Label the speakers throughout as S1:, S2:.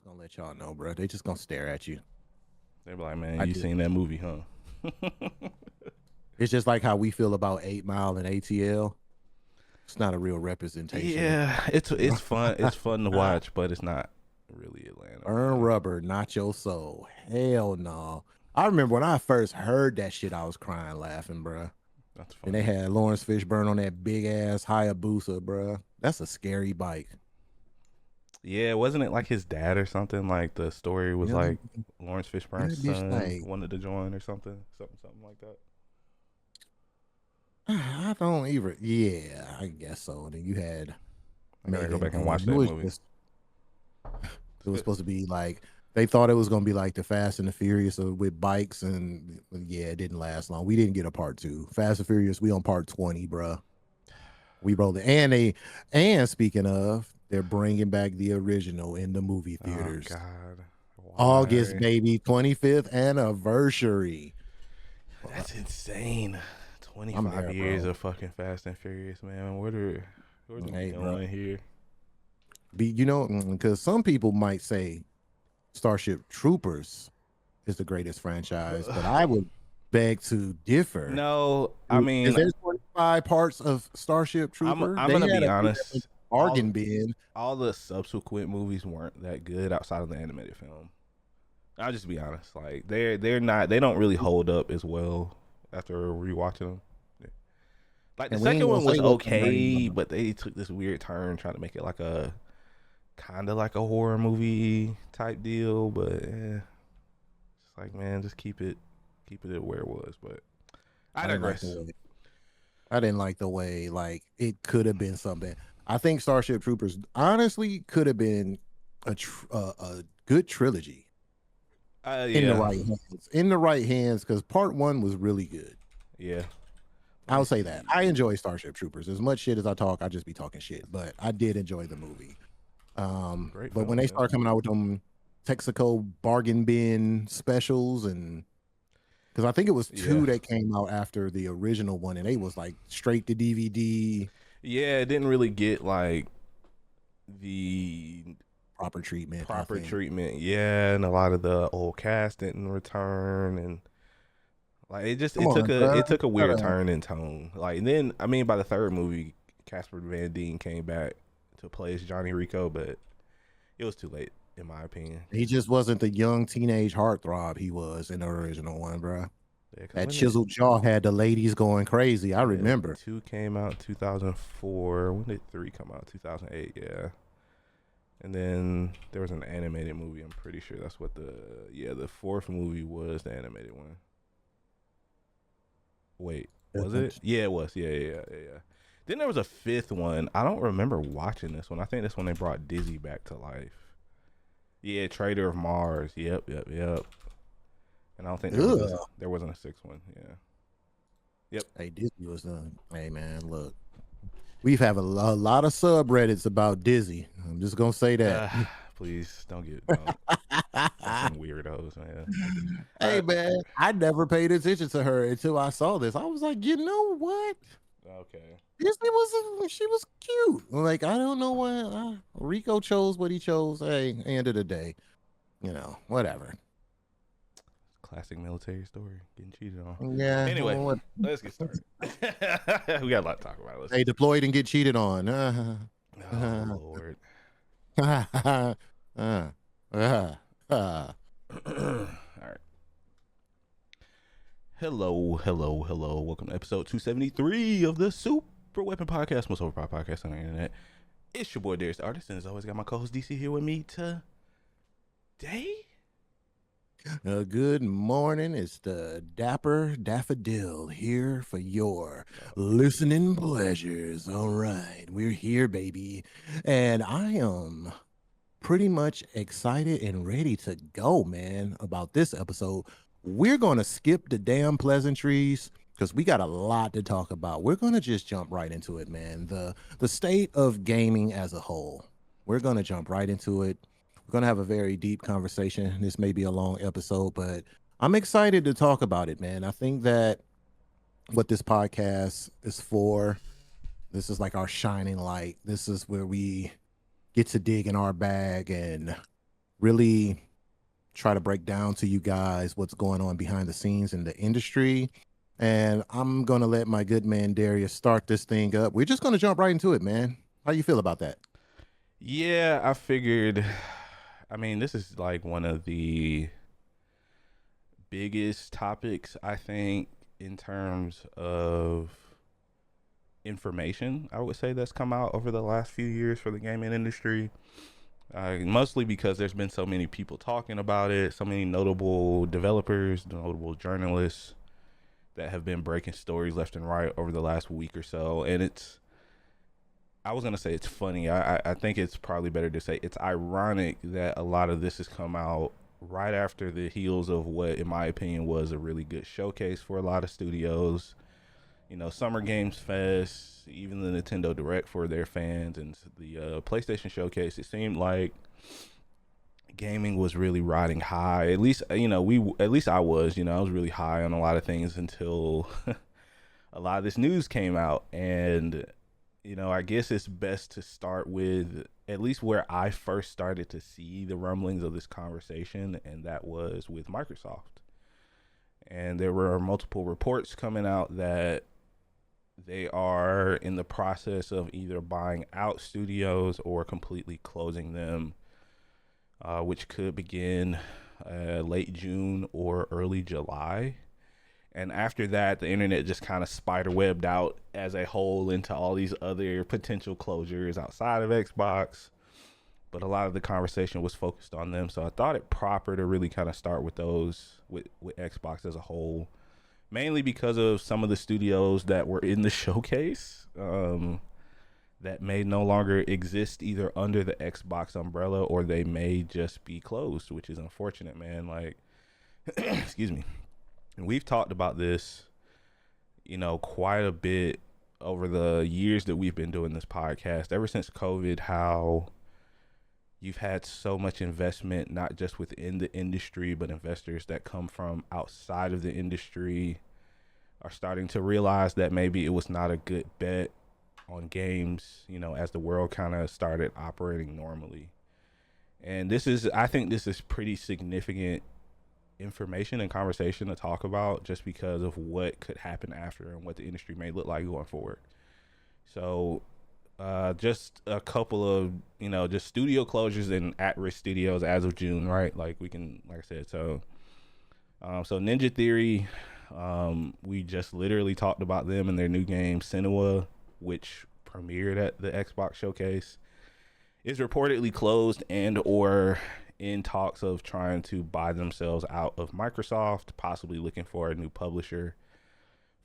S1: just gonna let y'all know, bro. They just gonna stare at you.
S2: They be like, man,
S1: I
S2: you
S1: do.
S2: seen that movie, huh?
S1: It's just like how we feel about 8 Mile and ATL. It's not a real representation.
S2: Yeah, it's fun. It's fun to watch, but it's not really Atlanta,
S1: Burn
S2: man.
S1: rubber, not your soul. Hell no. I remember when I first heard that shit, I was crying laughing, bro.
S2: That's
S1: And they
S2: funny.
S1: had Lawrence Fishburne on that big ass Hayabusa, bro. That's a scary bike.
S2: Yeah, wasn't it like his dad or something? Like the story was
S1: Yeah,
S2: like Lawrence Fishburne's
S1: that bitch
S2: son
S1: like
S2: wanted to join or something, something like that.
S1: I don't even. Yeah, I guess so. And then you had
S2: I gotta go
S1: Megan
S2: back and
S1: going.
S2: watch
S1: It
S2: that
S1: was
S2: movie.
S1: just. It was supposed to be like they thought it was gonna be like the Fast and the Furious with bikes, and yeah, it didn't last long. We didn't get a part two. Fast and Furious, we on part 20, bro. We rolled it, and speaking of, they're bringing back the original in the movie
S2: Oh
S1: theaters.
S2: God,
S1: August,
S2: why?
S1: baby, 25th anniversary. Well,
S2: That's insane.
S1: I'm
S2: 25
S1: there,
S2: years
S1: bro.
S2: of fucking Fast and Furious, man. What are we
S1: Hey, bro.
S2: doing here?
S1: Because some people might say Starship Troopers is the greatest franchise, but I would beg to differ.
S2: No, I
S1: Is
S2: mean,
S1: there 25 parts of Starship Trooper?
S2: I'm
S1: They
S2: gonna
S1: had
S2: be
S1: a big ass
S2: honest.
S1: bargain
S2: All
S1: bin.
S2: all the subsequent movies weren't that good outside of the animated film. I'll just be honest. Like they don't really hold up as well after rewatching them. Yeah. Like the
S1: And we
S2: second
S1: ain't gonna
S2: one
S1: say
S2: was
S1: what number they
S2: okay,
S1: are.
S2: but they took this weird turn trying to make it like a kind of like a horror movie type deal. But it's like, man, just keep it where it was. But I
S1: I didn't like the
S2: digress.
S1: way I didn't like the way like it could have been something. I think Starship Troopers honestly could have been a good trilogy in the
S2: Yeah,
S1: right hands. In the right hands, because part one was really good.
S2: yeah. Let me
S1: I'll say that. I
S2: see.
S1: enjoy Starship Troopers. As much shit as I talk, I just be talking shit. But I did enjoy the movie.
S2: Great
S1: But when
S2: film,
S1: they
S2: yeah.
S1: start coming out with them Texaco bargain bin specials, and because I think it was
S2: Yeah.
S1: two that came out after the original one, and they was like straight to DVD
S2: Yeah, it didn't really get like the
S1: proper treatment, I
S2: proper
S1: think.
S2: treatment. Yeah, and a lot of the old cast didn't return and like
S1: Come on, bro.
S2: it took a weird turn in tone. Like and then I mean by the third movie, Casper Van Dien came back to play as Johnny Rico, but it was too late in my opinion.
S1: He just wasn't the young teenage heartthrob he was in the original one, bro.
S2: Yeah, because
S1: That
S2: when did
S1: chiseled jaw had the ladies going crazy. I
S2: yeah,
S1: remember.
S2: two came out in 2004. When did three come out? 2008. Yeah. And then there was an animated movie. I'm pretty sure that's what the fourth movie was, the animated one. Wait, was it? Yeah, it was. Yeah. Then there was a fifth one. I don't remember watching this one. I think this one they brought Dizzy back to life. Yeah, Trader of Mars. Yep. And I don't think
S1: Ugh.
S2: there wasn't a sixth one. Yeah. Yep.
S1: Hey, Disney was done. Hey, man, look. We've have a lot of subreddits about Dizzy. I'm just gonna say that.
S2: Please don't. That's some weirdos, man. All
S1: Hey,
S2: right.
S1: man, I never paid attention to her until I saw this. I was like, you know what?
S2: Okay.
S1: She was cute. Like, I don't know why Rico chose what he chose. Hey, end of the day, whatever.
S2: Classic military story. Getting cheated on.
S1: Yeah,
S2: Anyway,
S1: what?
S2: let's get started. We got a lot to talk about.
S1: They deployed and get cheated on.
S2: Oh Lord.
S1: uh.
S2: All right. Hello. Welcome to episode 273 of the Super Weapon Podcast, most overpowered podcast on the internet. It's your boy Darius the Artist, and as always, got my co-host DC here with me today.
S1: Good morning. It's the Dapper Daffodil here for your listening pleasures. All right, we're here, baby. And I am pretty much excited and ready to go, man, about this episode. We're going to skip the damn pleasantries because we got a lot to talk about. We're going to just jump right into it, man. The state of gaming as a whole. We're going to jump right into it. We're going to have a very deep conversation. This may be a long episode, but I'm excited to talk about it, man. I think that what this podcast is for, this is like our shining light. This is where we get to dig in our bag and really try to break down to you guys what's going on behind the scenes in the industry. And I'm going to let my good man Darius start this thing up. We're just going to jump right into it, man. How you feel about that?
S2: Yeah, I figured. I mean, this is like one of the biggest topics, I think, in terms of information, I would say, that's come out over the last few years for the gaming industry. Mostly because there's been so many people talking about it, so many notable developers, notable journalists that have been breaking stories left and right over the last week or so. And I was going to say it's funny. I think it's probably better to say it's ironic that a lot of this has come out right after the heels of what, in my opinion, was a really good showcase for a lot of studios. Summer Games Fest, even the Nintendo Direct for their fans, and the PlayStation Showcase. It seemed like gaming was really riding high. At least at least I was. I was really high on a lot of things until a lot of this news came out, and I guess it's best to start with at least where I first started to see the rumblings of this conversation, and that was with Microsoft. And there were multiple reports coming out that they are in the process of either buying out studios or completely closing them, which could begin late June or early July. And after that, the internet just kind of spiderwebbed out as a whole into all these other potential closures outside of Xbox. But a lot of the conversation was focused on them. So I thought it proper to really kind of start with those, with Xbox as a whole. Mainly because of some of the studios that were in the showcase that may no longer exist either under the Xbox umbrella, or they may just be closed, which is unfortunate, man. Like, excuse me. And we've talked about this, quite a bit over the years that we've been doing this podcast, ever since COVID, how you've had so much investment, not just within the industry, but investors that come from outside of the industry are starting to realize that maybe it was not a good bet on games, as the world kind of started operating normally. And I think this is pretty significant information and conversation to talk about, just because of what could happen after and what the industry may look like going forward. So just a couple of just studio closures and at-risk studios as of June, right? Like I said, so Ninja Theory, we just literally talked about them and their new game Senua, which premiered at the Xbox showcase, is reportedly closed and or in talks of trying to buy themselves out of Microsoft, possibly looking for a new publisher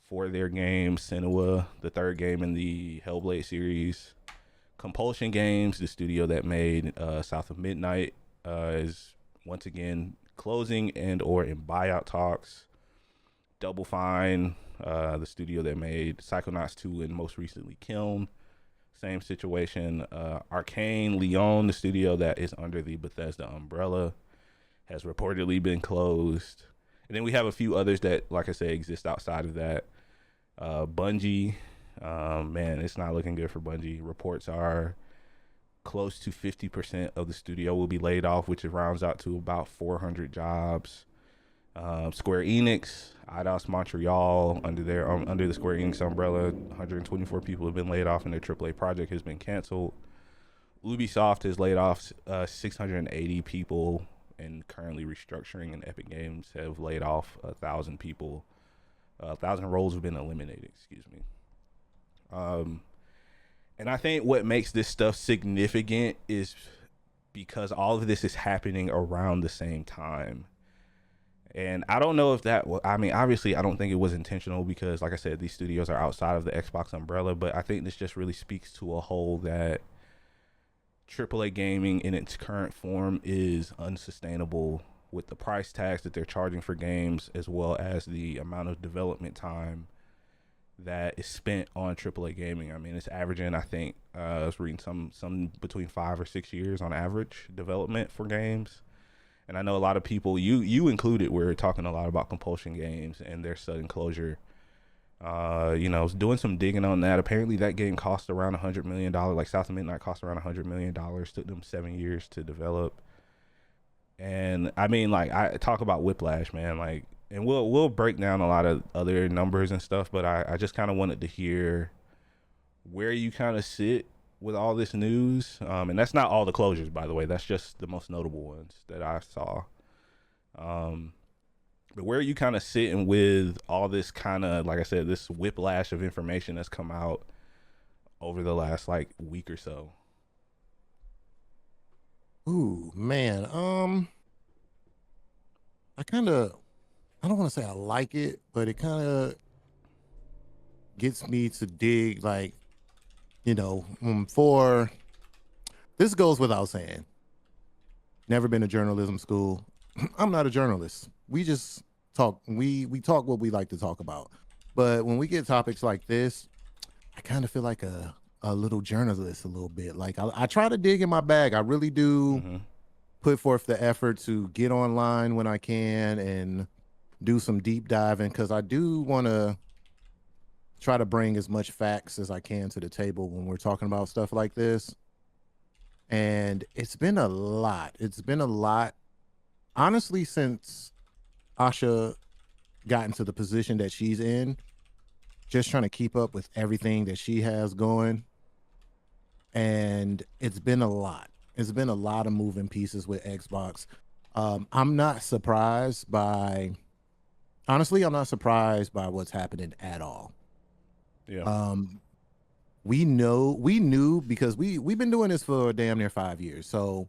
S2: for their game Senua, the third game in the Hellblade series. Compulsion Games, the studio that made South of Midnight, is once again closing and or in buyout talks. Double Fine, the studio that made Psychonauts 2 and most recently Kiln, same situation. Arcane Leon, the studio that is under the Bethesda umbrella, has reportedly been closed. And then we have a few others that, like I said, exist outside of that. Bungie, man, it's not looking good for Bungie. Reports are close to 50% of the studio will be laid off, which rounds out to about 400 jobs. Square Enix, Eidos Montreal, under the Square Enix umbrella, 124 people have been laid off, and their AAA project has been canceled. Ubisoft has laid off 680 people and currently restructuring, and Epic Games have laid off 1,000 people. 1,000 roles have been eliminated, excuse me. And I think what makes this stuff significant is because all of this is happening around the same time. And I don't know if obviously I don't think it was intentional, because like I said, these studios are outside of the Xbox umbrella, but I think this just really speaks to a whole that AAA gaming in its current form is unsustainable with the price tags that they're charging for games, as well as the amount of development time that is spent on AAA gaming. I mean, it's averaging, I think, I was reading some between 5 or 6 years on average development for games. And I know a lot of people, you included, were talking a lot about Compulsion Games and their sudden closure. Doing some digging on that. Apparently that game cost around $100 million. Like South of Midnight cost around $100 million. Took them 7 years to develop. And I mean, like I talk about whiplash, man. Like, and we'll break down a lot of other numbers and stuff, but I just kind of wanted to hear where you kind of sit with all this news. And that's not all the closures, by the way. That's just the most notable ones that I saw. Um, but where are you kind of sitting with all this kind of, like I said, this whiplash of information that's come out over the last like week or so?
S1: Ooh, man. I kind of, I don't want to say I like it, but it kind of gets me to dig, like, for this goes without saying. Never been to journalism school. I'm not a journalist. We just talk. We talk what we like to talk about. But when we get topics like this, I kind of feel like a little journalist a little bit. Like I try to dig in my bag. I really do
S2: Mm-hmm.
S1: put forth the effort to get online when I can and do some deep diving because I do want to try to bring as much facts as I can to the table when we're talking about stuff like this. And it's been a lot. It's been a lot, honestly, since Asha got into the position that she's in, just trying to keep up with everything that she has going. And it's been a lot. It's been a lot of moving pieces with Xbox. I'm not surprised by, honestly, I'm not surprised by what's happening at all.
S2: Yeah.
S1: Um, we knew because we've been doing this for damn near 5 years. So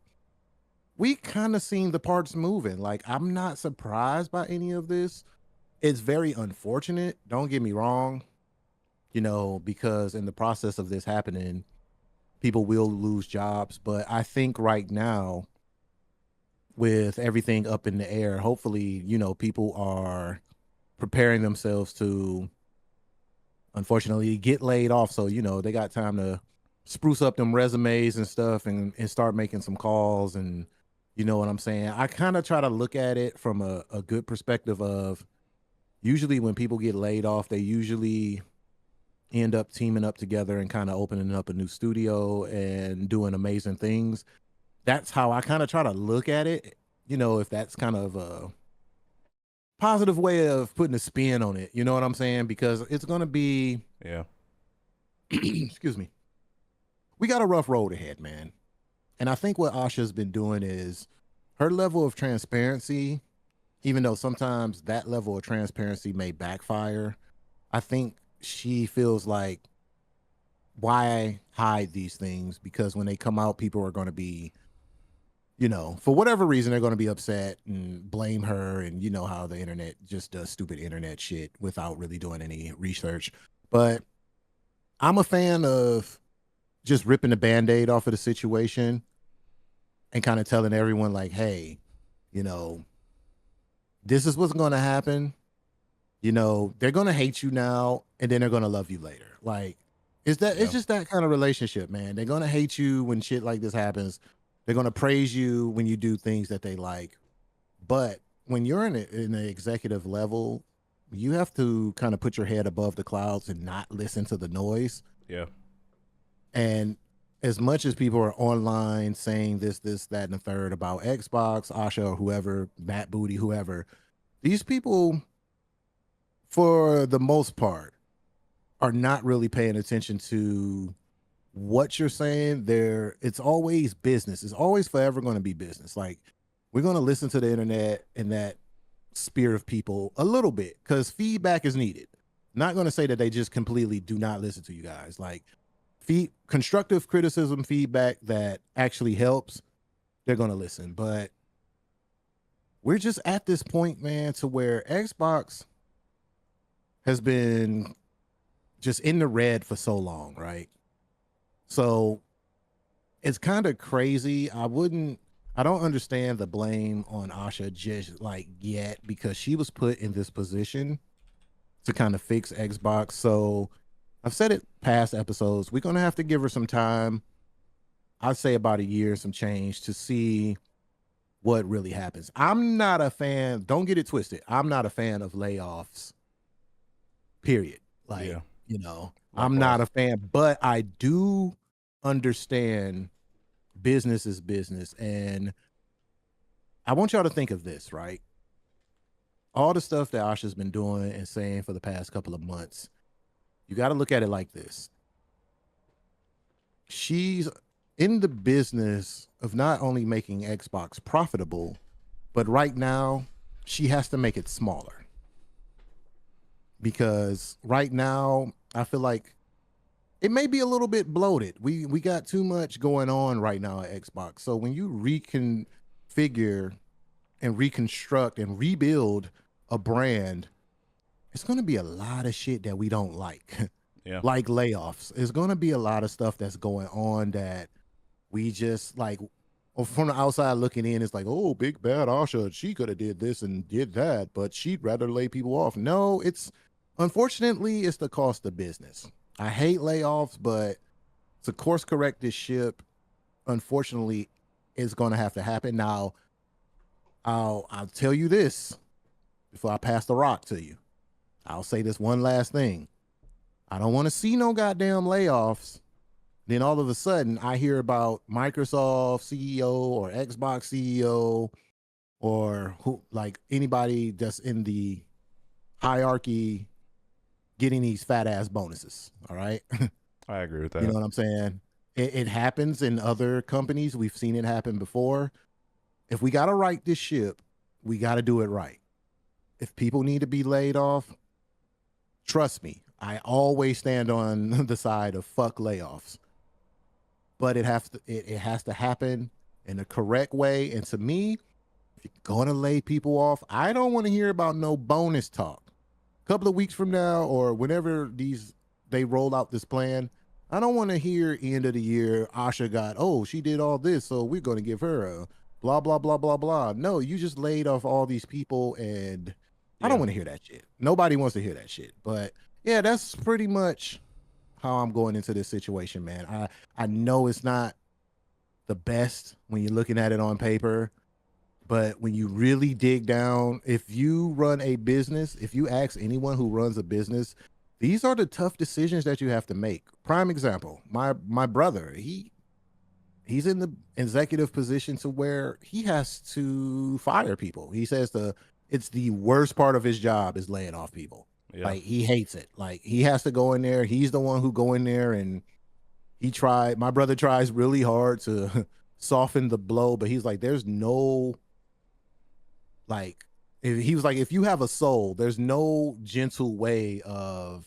S1: we kind of seen the parts moving. Like I'm not surprised by any of this. It's very unfortunate. Don't get me wrong, because in the process of this happening, people will lose jobs. But I think right now, with everything up in the air, hopefully, people are preparing themselves to unfortunately get laid off. So, they got time to spruce up them resumes and stuff and start making some calls. And you know what I'm saying? I kind of try to look at it from a good perspective of usually when people get laid off, they usually end up teaming up together and kind of opening up a new studio and doing amazing things. That's how I kind of try to look at it. If that's kind of a positive way of putting a spin on it, you know what I'm saying? Because it's going to be,
S2: Yeah.
S1: excuse me, we got a rough road ahead, man. And I think what Asha's been doing is her level of transparency, even though sometimes that level of transparency may backfire, I think she feels like, why hide these things? Because when they come out, people are going to be, for whatever reason, they're going to be upset and blame her. And you know how the internet just does stupid internet shit without really doing any research. But I'm a fan of just ripping the band aid off of the situation and kind of telling everyone, like, hey, you know, this is what's going to happen. They're going to hate you now and then they're going to love you later. Like, it's
S2: Yeah.
S1: just that kind of relationship, man. They're going to hate you when shit like this happens. They're going to praise you when you do things that they like. But when you're in the executive level, you have to kind of put your head above the clouds and not listen to the noise.
S2: Yeah.
S1: And as much as people are online saying this, that, and the third about Xbox, Asha, or whoever, Matt Booty, whoever, these people, for the most part, are not really paying attention to what you're saying. It's always business. It's always forever going to be business. Like we're going to listen to the internet and that spirit of people a little bit because feedback is needed. Not going to say that they just completely do not listen to you guys. Like constructive criticism, feedback that actually helps, they're going to listen. But we're just at this point, man, to where Xbox has been just in the red for so long, right? So it's kind of crazy. I don't understand the blame on Asha just like yet because she was put in this position to kind of fix Xbox. So I've said it past episodes. We're gonna have to give her some time. I'd say about a year, some change to see what really happens. I'm not a fan. Don't get it twisted. I'm not a fan of layoffs. Period. Like
S2: Yeah.
S1: I'm not
S2: Likewise.
S1: a fan, but I do understand business is business, and I want y'all to think of this, right? All the stuff that Asha's been doing and saying for the past couple of months, you got to look at it like this. She's in the business of not only making Xbox profitable, but right now she has to make it smaller because right now I feel like it may be a little bit bloated. We got too much going on right now at Xbox. So when you reconfigure and reconstruct and rebuild a brand, it's going to be a lot of shit that we don't like.
S2: Yeah.
S1: Like layoffs. There's going to be a lot of stuff that's going on that we just like, or from the outside looking in, it's like, oh, big bad Asha, she could have did this and did that, but she'd rather lay people off. No, it's unfortunately it's the cost of business. I hate layoffs, but to course correct this ship, unfortunately, it's going to have to happen. Now, I'll tell you this before I pass the rock to you. I'll say this one last thing. I don't want to see no goddamn layoffs. Then all of a sudden, I hear about Microsoft CEO or Xbox CEO or who, like anybody that's in the hierarchy getting these fat ass bonuses. All right.
S2: I agree with
S1: You know
S2: that.
S1: what I'm saying? It happens in other companies. We've seen it happen before. If we got to right this ship, we got to do it right. If people need to be laid off, trust me, I always stand on the side of fuck layoffs. But it has to happen in the correct way. And to me, if you're gonna lay people off, I don't want to hear about no bonus talk. A couple of weeks from now, or whenever they roll out this plan, I don't want to hear end of the year Asha got, oh, she did all this, so we're gonna give her a blah blah blah blah blah. No, you just laid off all these people, and I don't
S2: Yeah.
S1: want to hear that shit. Nobody wants to hear that shit. But yeah, that's pretty much how I'm going into this situation, man. I know it's not the best when you're looking at it on paper, but when you really dig down, if you run a business, if you ask anyone who runs a business, these are the tough decisions that you have to make. Prime example, my brother, he's in the executive position to where he has to fire people. He says it's the worst part of his job is laying off people.
S2: Yeah.
S1: Like he hates it. Like he has to go in there. He's the one who go in there and my brother tries really hard to soften the blow, but he's like, there's no like he was like, if you have a soul, there's no gentle way of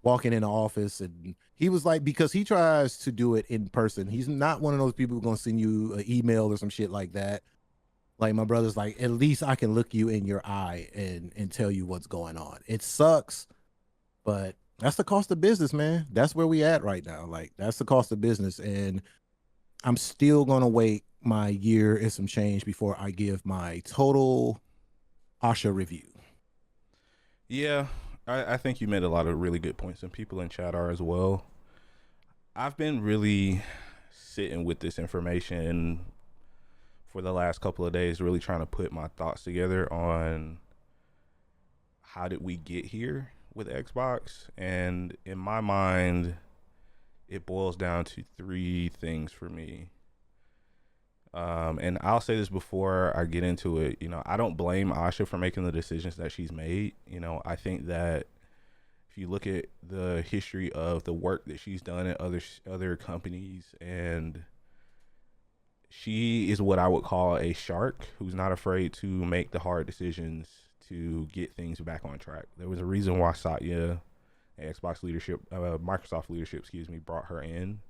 S1: walking in the office. And he was like, because he tries to do it in person. He's not one of those people who's gonna send you an email or some shit like that. Like my brother's like, at least I can look you in your eye and tell you what's going on. It sucks, but that's the cost of business, man. That's where we at right now. Like that's the cost of business. And I'm still gonna wait my year and some change before I give my total Asha review.
S2: Yeah. I think you made a lot of really good points, and people in chat are as well. I've been really sitting with this information for the last couple of days, really trying to put my thoughts together on how did we get here with Xbox. And in my mind, it boils down to three things for me. And I'll say this before I get into it. I don't blame Asha for making the decisions that she's made. I think that if you look at the history of the work that she's done at other companies, and she is what I would call a shark who's not afraid to make the hard decisions to get things back on track. There was a reason why Satya, Xbox leadership, Microsoft leadership, brought her in.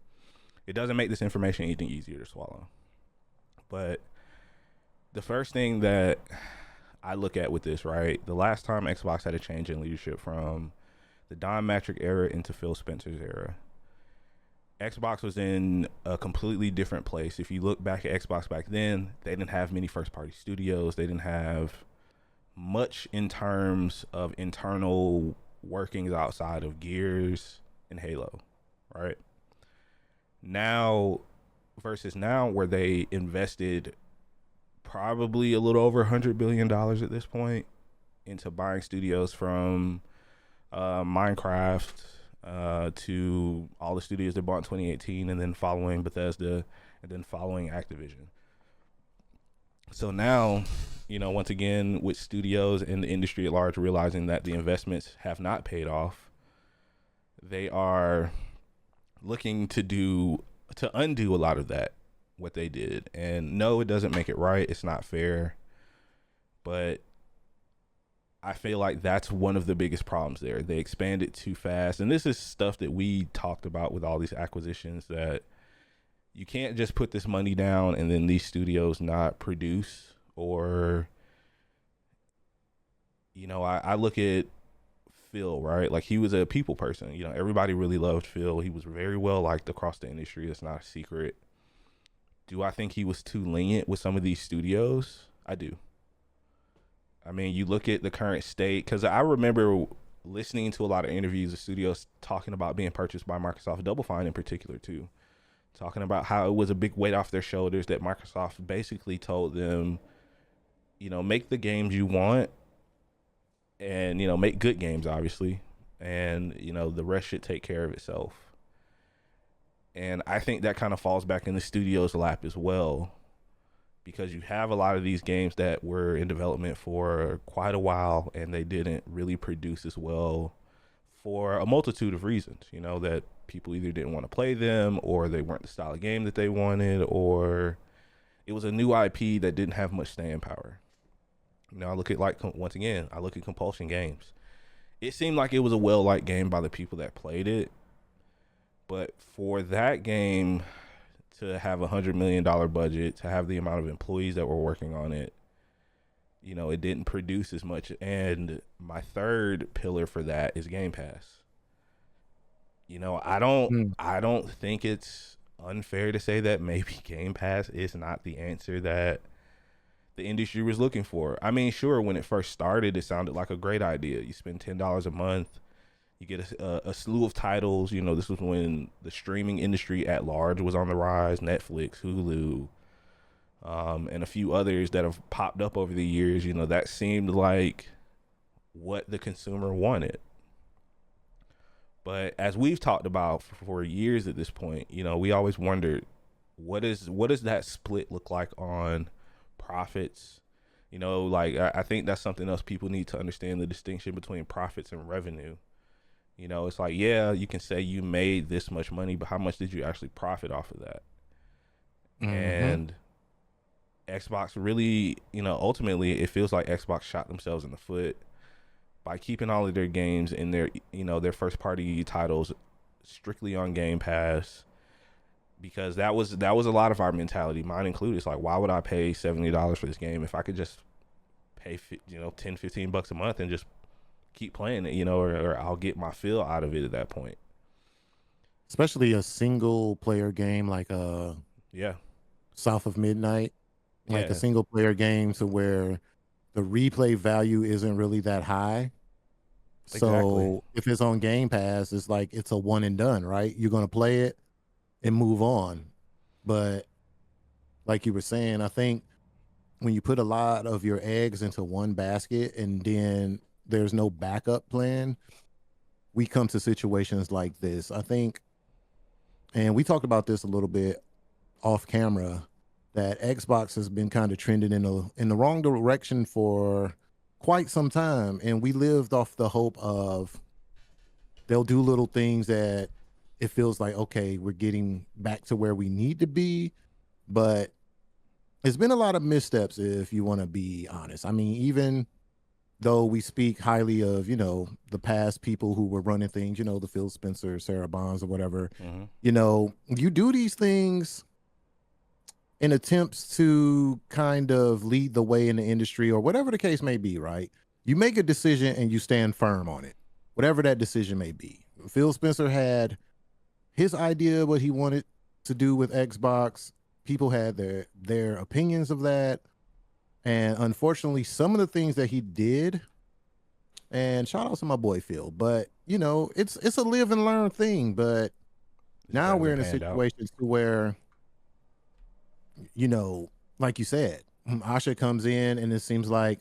S2: It doesn't make this information anything easier to swallow. But the first thing that I look at with this, right, the last time Xbox had a change in leadership from the Don Matrick era into Phil Spencer's era, Xbox was in a completely different place. If you look back at Xbox back then, they didn't have many first-party studios. They didn't have much in terms of internal workings outside of Gears and Halo, right? Now versus now, where they invested probably a little over $100 billion at this point into buying studios from Minecraft to all the studios they bought in 2018, and then following Bethesda, and then following Activision. So now, once again, with studios and the industry at large realizing that the investments have not paid off, they are looking to undo a lot of that, what they did. And no, it doesn't make it right. It's not fair. But I feel like that's one of the biggest problems there. They expanded too fast. And this is stuff that we talked about with all these acquisitions, that you can't just put this money down and then these studios not produce. Or, I look at Phil, right? Like, he was a people person. Everybody really loved Phil. He was very well liked across the industry. That's not a secret. Do I think he was too lenient with some of these studios? I do. I mean, you look at the current state, because I remember listening to a lot of interviews of studios talking about being purchased by Microsoft, Double Fine in particular, too. Talking about how it was a big weight off their shoulders, that Microsoft basically told them, make the games you want, and, make good games, obviously. And, the rest should take care of itself. And I think that kind of falls back in the studio's lap as well, because you have a lot of these games that were in development for quite a while and they didn't really produce as well for a multitude of reasons, that people either didn't want to play them, or they weren't the style of game that they wanted, or it was a new IP that didn't have much staying power. I look at, once again, I look at Compulsion Games. It seemed like it was a well-liked game by the people that played it, but for that game to have $100 million budget, to have the amount of employees that were working on it, it didn't produce as much. And my third pillar for that is Game Pass.
S1: Mm.
S2: I don't think it's unfair to say that maybe Game Pass is not the answer that the industry was looking for. I mean, sure, when it first started, it sounded like a great idea. You spend $10 a month, you get a slew of titles. This was when the streaming industry at large was on the rise. Netflix, Hulu, and a few others that have popped up over the years. That seemed like what the consumer wanted. But as we've talked about for years at this point, we always wondered, what does that split look like on profits? I think that's something else people need to understand, the distinction between profits and revenue. It's like, yeah, you can say you made this much money, but how much did you actually profit off of that?
S1: Mm-hmm.
S2: And Xbox really, ultimately, it feels like Xbox shot themselves in the foot by keeping all of their games in their first party titles strictly on Game Pass, because that was a lot of our mentality, mine included. It's like, why would I pay $70 for this game if I could just pay 10, $15 a month and just keep playing it, or I'll get my fill out of it at that point.
S1: Especially a single player game like
S2: Yeah,
S1: South of Midnight, like a
S2: yeah,
S1: single player game to where the replay value isn't really that high.
S2: exactly.
S1: So if it's on Game Pass, it's like it's a one and done, right? You're gonna play it and move on. But like you were saying, I think when you put a lot of your eggs into one basket and then there's no backup plan, we come to situations like this. I think, and we talked about this a little bit off camera, that Xbox has been kind of trending in the wrong direction for quite some time, and we lived off the hope of they'll do little things that it feels like, okay, we're getting back to where we need to be, but it's been a lot of missteps, if you want to be honest. I mean, even though we speak highly of, the past people who were running things, the Phil Spencer, Sarah Bonds, or whatever,
S2: Hmm.
S1: you do these things in attempts to kind of lead the way in the industry or whatever the case may be, right? You make a decision and you stand firm on it, whatever that decision may be. Phil Spencer had his idea what he wanted to do with Xbox. People had their opinions of that. And unfortunately, some of the things that he did, and shout out to my boy Phil, but it's a live and learn thing. But
S2: Just
S1: now we're
S2: hasn't
S1: in a
S2: panned out.
S1: situation to where, you know, like you said, Asha comes in and it seems like,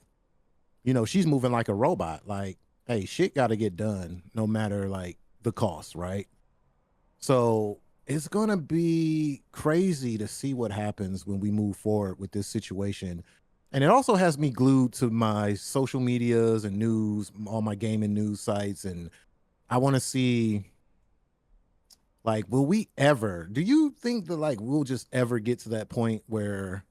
S1: she's moving like a robot. Like, hey, shit got to get done no matter like the cost, right? So it's gonna be crazy to see what happens when we move forward with this situation. And it also has me glued to my social medias and news, all my gaming news sites, and I want to see like, will we ever? Do you think that like we'll just ever get to that point where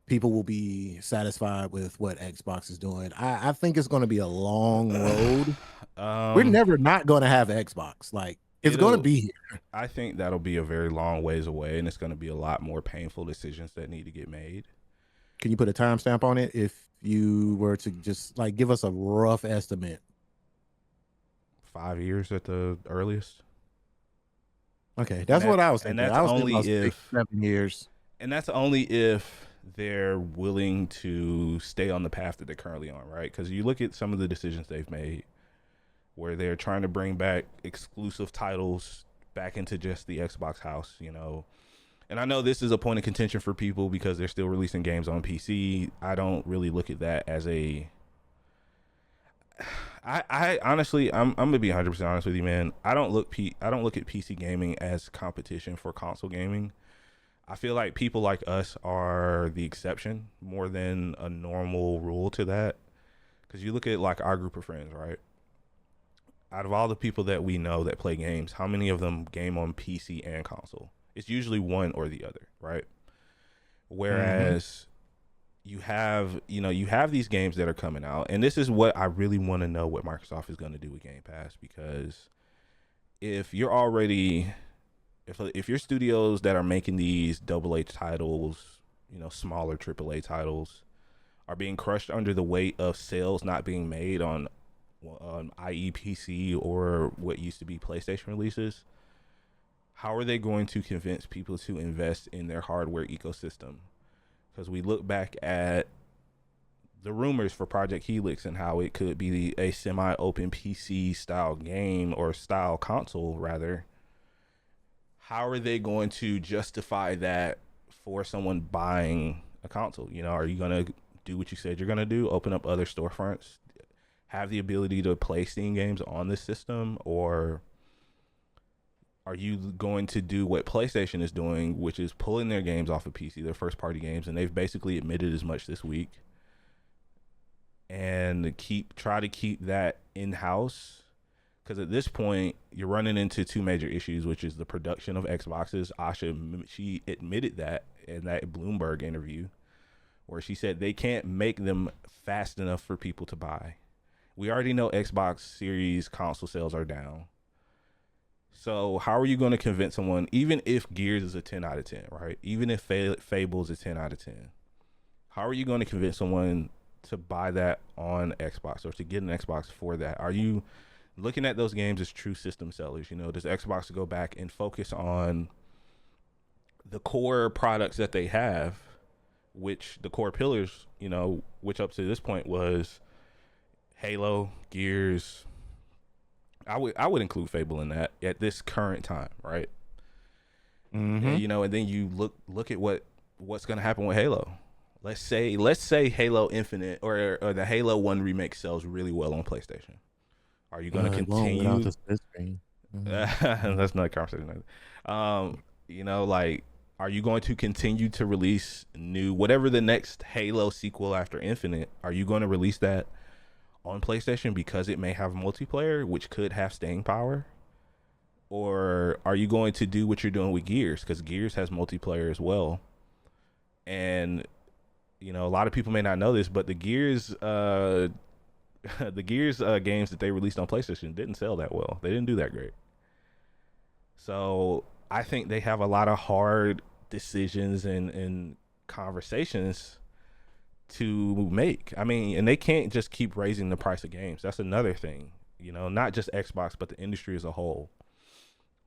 S1: people will be satisfied with what Xbox is doing? I think it's going to be a long road. We're
S2: um,
S1: never not going to have Xbox. Like, it's going to
S2: it'll.
S1: be here.
S2: I think that'll be a very long ways away, and it's going to be a lot more painful decisions that need to get made.
S1: Can you put a timestamp on it if you were to just like give us a rough estimate?
S2: 5 years at the earliest,
S1: Okay,
S2: and
S1: that's what I was
S2: and
S1: thinking.
S2: that's
S1: I was thinking
S2: only
S1: about six,
S2: if
S1: 7 years.
S2: and that's only if they're willing to stay on the path that they're currently on, right? Because you look at some of the decisions they've made, where they're trying to bring back exclusive titles back into just the Xbox house, you know. And I know this is a point of contention for people because they're still releasing games on PC. I don't really look at that as a. I honestly, I'm gonna be 100% honest with you, man. I don't look at PC gaming as competition for console gaming. I feel like people like us are the exception more than a normal rule to that. Because you look at like our group of friends, right? Out of all the people that we know that play games, how many of them game on PC and console? It's usually one or the other, right?
S1: Hmm.
S2: Whereas you have these games that are coming out, and this is what I really want to know what Microsoft is going to do with Game Pass, because if you're already if your studios that are making these double A titles, smaller triple A titles, are being crushed under the weight of sales not being made on IE PC or what used to be PlayStation releases, how are they going to convince people to invest in their hardware ecosystem? Because we look back at the rumors for Project Helix and how it could be a semi-open PC style game, or style console rather. How are they going to justify that for someone buying a console? Are you going to do what you said you're going to do, open up other storefronts, have the ability to play Steam games on this system, or are you going to do what PlayStation is doing, which is pulling their games off of PC, their first party games, and they've basically admitted as much this week, and try to keep that in house? Because at this point, you're running into two major issues, which is the production of Xboxes. Asha, she admitted that in that Bloomberg interview, where she said they can't make them fast enough for people to buy. We already know Xbox Series console sales are down. So how are you going to convince someone, even if Gears is a 10 out of 10, right? Even if Fable is a 10 out of 10, how are you going to convince someone to buy that on Xbox, or to get an Xbox for that? Are you looking at those games as true system sellers? Does Xbox go back and focus on the core products that they have, which the core pillars, which up to this point was Halo, Gears. I would include Fable in that at this current time, right? And,
S1: Hmm.
S2: and then you look at what's going to happen with Halo. Let's say Halo Infinite, or the Halo 1 remake sells really well on PlayStation. Are you going to
S1: It won't without
S2: continue?
S1: the split screen.
S2: That's not a conversation. Like, are you going to continue to release new, whatever the next Halo sequel after Infinite? Are you going to release that on PlayStation because it may have multiplayer, which could have staying power? Or are you going to do what you're doing with Gears, because Gears has multiplayer as well? And a lot of people may not know this, but the Gears the Gears games that they released on PlayStation didn't sell that well. They didn't do that great. So I think they have a lot of hard decisions and conversations to make. I mean, and they can't just keep raising the price of games. That's another thing. Not just Xbox, but the industry as a whole.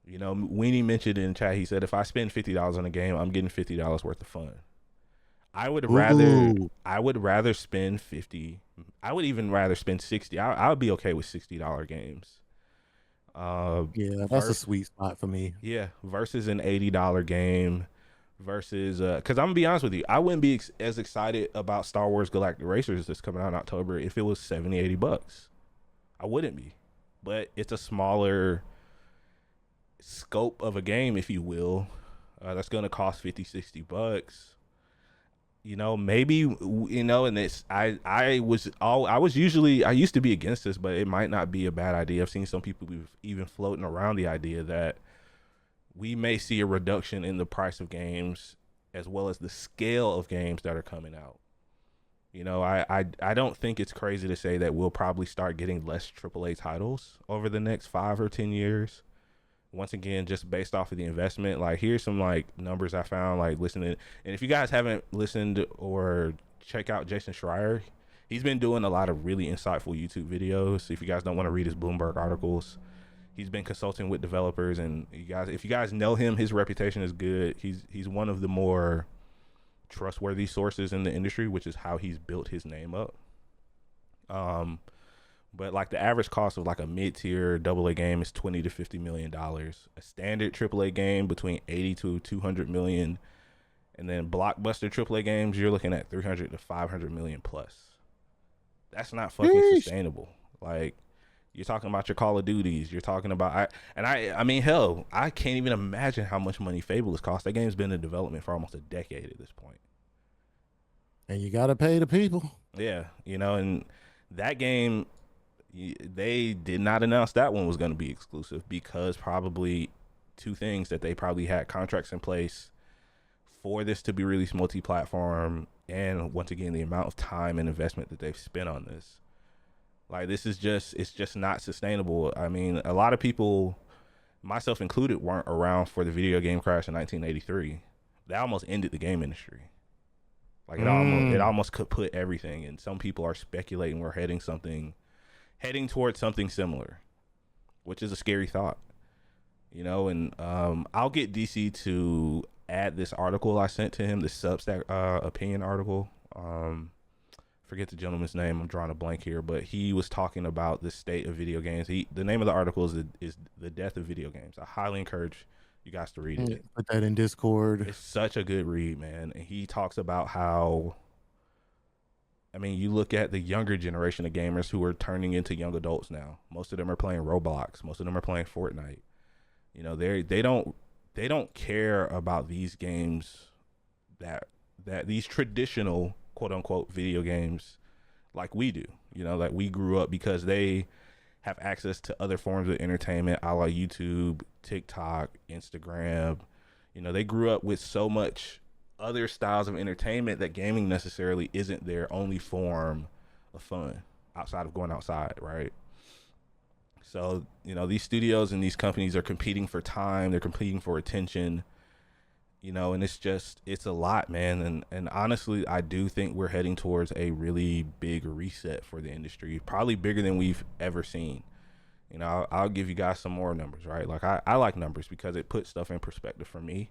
S2: Weenie mentioned in chat, he said, if I spend $50 on a game, I'm getting $50 worth of fun. I would rather
S1: Ooh,
S2: I would rather spend 50. I would even rather spend 60. I would be okay with $60 games.
S1: yeah, that's a
S2: Versus
S1: sweet spot for me.
S2: Yeah, versus an $80 game, versus because I'm gonna be honest with you, I wouldn't be as excited about Star Wars Galactic Racers that's coming out in October if it was 70, $80. I wouldn't be. But it's a smaller scope of a game, if you will, that's going to cost 50, $60. Maybe, and it's, I used to be against this, but it might not be a bad idea. I've seen some people even floating around the idea that we may see a reduction in the price of games as well as the scale of games that are coming out. I don't think it's crazy to say that we'll probably start getting less AAA titles over the next 5 or 10 years. Once again, just based off of the investment, like here's some like numbers I found, like listening. And if you guys haven't listened or check out Jason Schreier, he's been doing a lot of really insightful YouTube videos. If you guys don't want to read his Bloomberg articles, he's been consulting with developers, and if you guys know him, his reputation is good. He's one of the more trustworthy sources in the industry, which is how he's built his name up. But like the average cost of like a mid-tier AA game is $20 to $50 million. A standard AAA game between 80 to 200 million, and then blockbuster AAA games you're looking at 300 to 500 million plus. That's not fucking sustainable. Like, you're talking about your Call of Duties. You're talking about I mean, hell, I can't even imagine how much money Fable has cost. That game's been in development for almost a decade at this point.
S1: And you gotta pay the people.
S2: Yeah, and that game, they did not announce that one was going to be exclusive because probably two things: that they probably had contracts in place for this to be released multi-platform, and once again, the amount of time and investment that they've spent on this. Like, it's just not sustainable. I mean, a lot of people, myself included, weren't around for the video game crash in 1983. That almost ended the game industry. Like, it almost could put everything. And some people are speculating we're heading towards something similar, which is a scary thought. And I'll get DC to add this article I sent to him, the Substack opinion article. Forget the gentleman's name, I'm drawing a blank here, but he was talking about the state of video games. The name of the article is The Death of Video Games. I highly encourage you guys to read it.
S1: Put that in Discord.
S2: It's such a good read, man. And he talks about how, I mean, you look at the younger generation of gamers who are turning into young adults now. Most of them are playing Roblox. Most of them are playing Fortnite. They don't care about these games that these traditional quote unquote video games like we do. Like we grew up because they have access to other forms of entertainment, a la YouTube, TikTok, Instagram. They grew up with so much other styles of entertainment that gaming necessarily isn't their only form of fun outside of going outside, right? So, these studios and these companies are competing for time, they're competing for attention, and it's a lot, man. And honestly, I do think we're heading towards a really big reset for the industry, probably bigger than we've ever seen. I'll give you guys some more numbers, right? Like I like numbers because it puts stuff in perspective for me.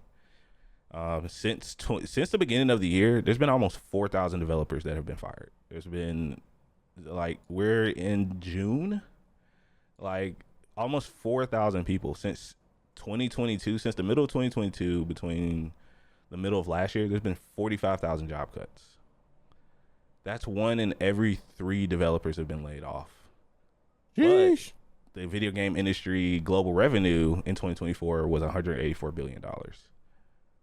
S2: Since the beginning of the year, there's been almost 4,000 developers that have been fired. There's been, like, we're in June, like almost 4,000 people since 2022, since the middle of 2022, between the middle of last year, there's been 45,000 job cuts. That's 1 in every 3 developers have been laid off. Sheesh. But the video game industry global revenue in 2024 was $184 billion.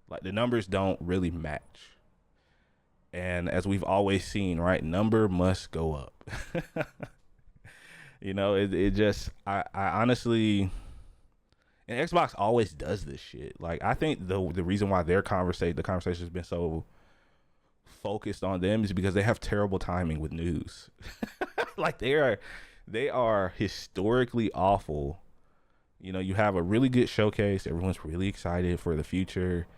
S2: Like, the numbers don't really match. And as we've always seen, right, number must go up. I honestly, and Xbox always does this shit. Like, I think the reason why the conversation has been so focused on them is because they have terrible timing with news. Like, they are historically awful. You have a really good showcase. Everyone's really excited for the future.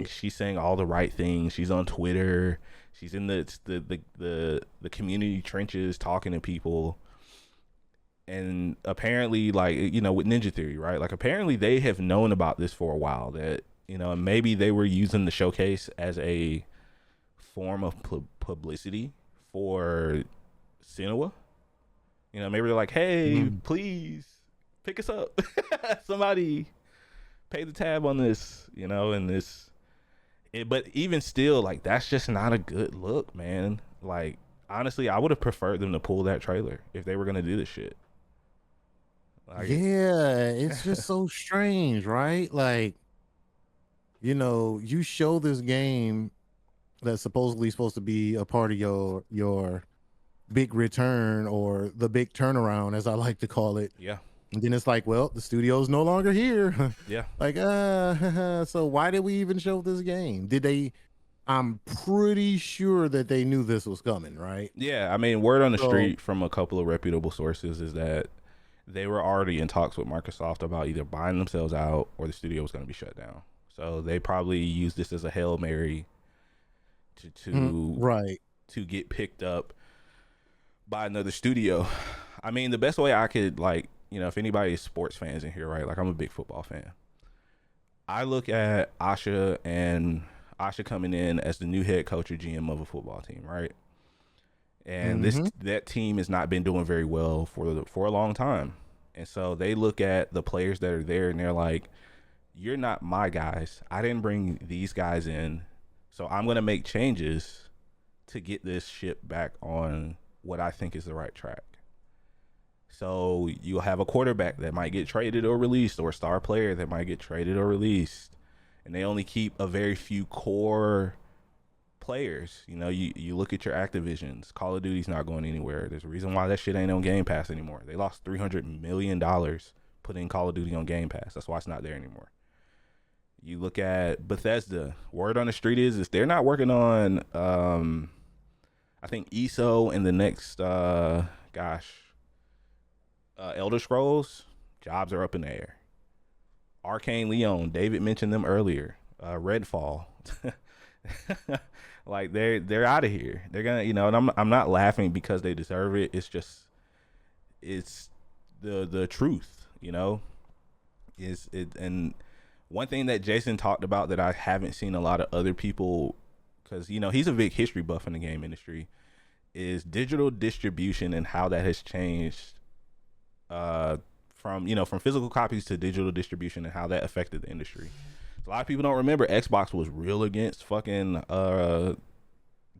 S2: She's saying all the right things. She's on Twitter. She's in the community trenches talking to people. And apparently, like, with Ninja Theory, right? Like, apparently they have known about this for a while, that, maybe they were using the showcase as a form of publicity for Senua. Maybe they're like, hey, please pick us up. Somebody pay the tab on this, and this. But even still, like, that's just not a good look, man. Like, honestly, I would have preferred them to pull that trailer if they were going to do this shit. Like,
S1: Yeah, it's just so strange, right? Like, you show this game that's supposedly supposed to be a part of your big return or the big turnaround, as I like to call it.
S2: yeah,
S1: And then it's like, well, the studio's no longer here.
S2: yeah,
S1: Like, so why did we even show this game? I'm pretty sure that they knew this was coming, right?
S2: yeah. I mean, word on the
S1: So,
S2: street from a couple of reputable sources is that they were already in talks with Microsoft about either buying themselves out or the studio was going to be shut down. So they probably used this as a Hail Mary to to
S1: right.
S2: to get picked up by another studio. I mean, the best way I could, like, if anybody is sports fans in here, right? Like, I'm a big football fan. I look at Asha coming in as the new head coach or GM of a football team, right? And
S1: Mm-hmm.
S2: that team has not been doing very well for a long time. And so they look at the players that are there and they're like, "You're not my guys. I didn't bring these guys in, so I'm going to make changes to get this ship back on what I think is the right track." So you'll have a quarterback that might get traded or released, or a star player that might get traded or released, and they only keep a very few core players. You look at your Activisions. Call of Duty's not going anywhere. There's a reason why that shit ain't on Game Pass anymore. They lost $300 million putting Call of Duty on Game Pass. That's why it's not there anymore. You look at Bethesda. Word on the street is they're not working on I think ESO and the next Elder Scrolls. Jobs are up in the air. Arcane Leon, David mentioned them earlier. Redfall. Like, they're out of here. They're gonna, and I'm not laughing because they deserve it. It's just, it's the truth, is it. And one thing that Jason talked about that I haven't seen a lot of other people, because he's a big history buff in the game industry, is digital distribution and how that has changed from physical copies to digital distribution and how that affected the industry. So a lot of people don't remember Xbox was real against fucking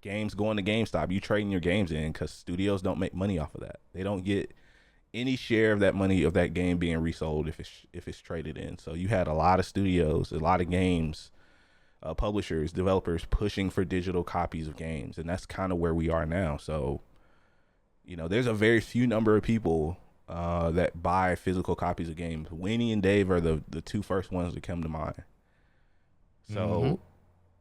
S2: games going to GameStop. You trading your games in, because studios don't make money off of that. They don't get any share of that money of that game being resold if it's traded in. So you had a lot of studios, a lot of games, publishers, developers pushing for digital copies of games, and that's kind of where we are now. So there's a very few number of people that buy physical copies of games. Winnie and Dave are the two first ones that come to mind.
S1: Mm-hmm.
S2: So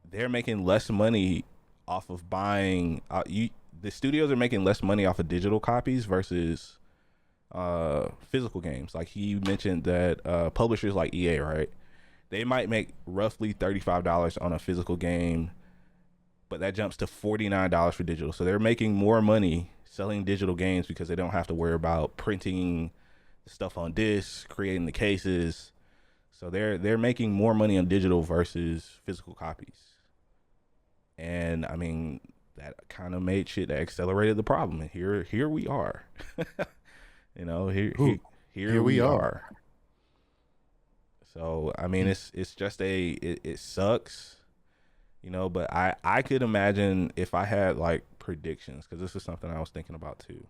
S2: they're making less money off of buying. The studios are making less money off of digital copies versus physical games. Like, he mentioned that publishers like EA, right? They might make roughly $35 on a physical game, but that jumps to $49 for digital. So they're making more money selling digital games because they don't have to worry about printing stuff on discs, creating the cases. So they're making more money on digital versus physical copies. And I mean, that kind of made shit that accelerated the problem. And here we are.
S1: Ooh,
S2: Here
S1: here we
S2: we
S1: are.
S2: are. So I mean, it's just it sucks, but I could imagine if I had like predictions, because this is something I was thinking about too.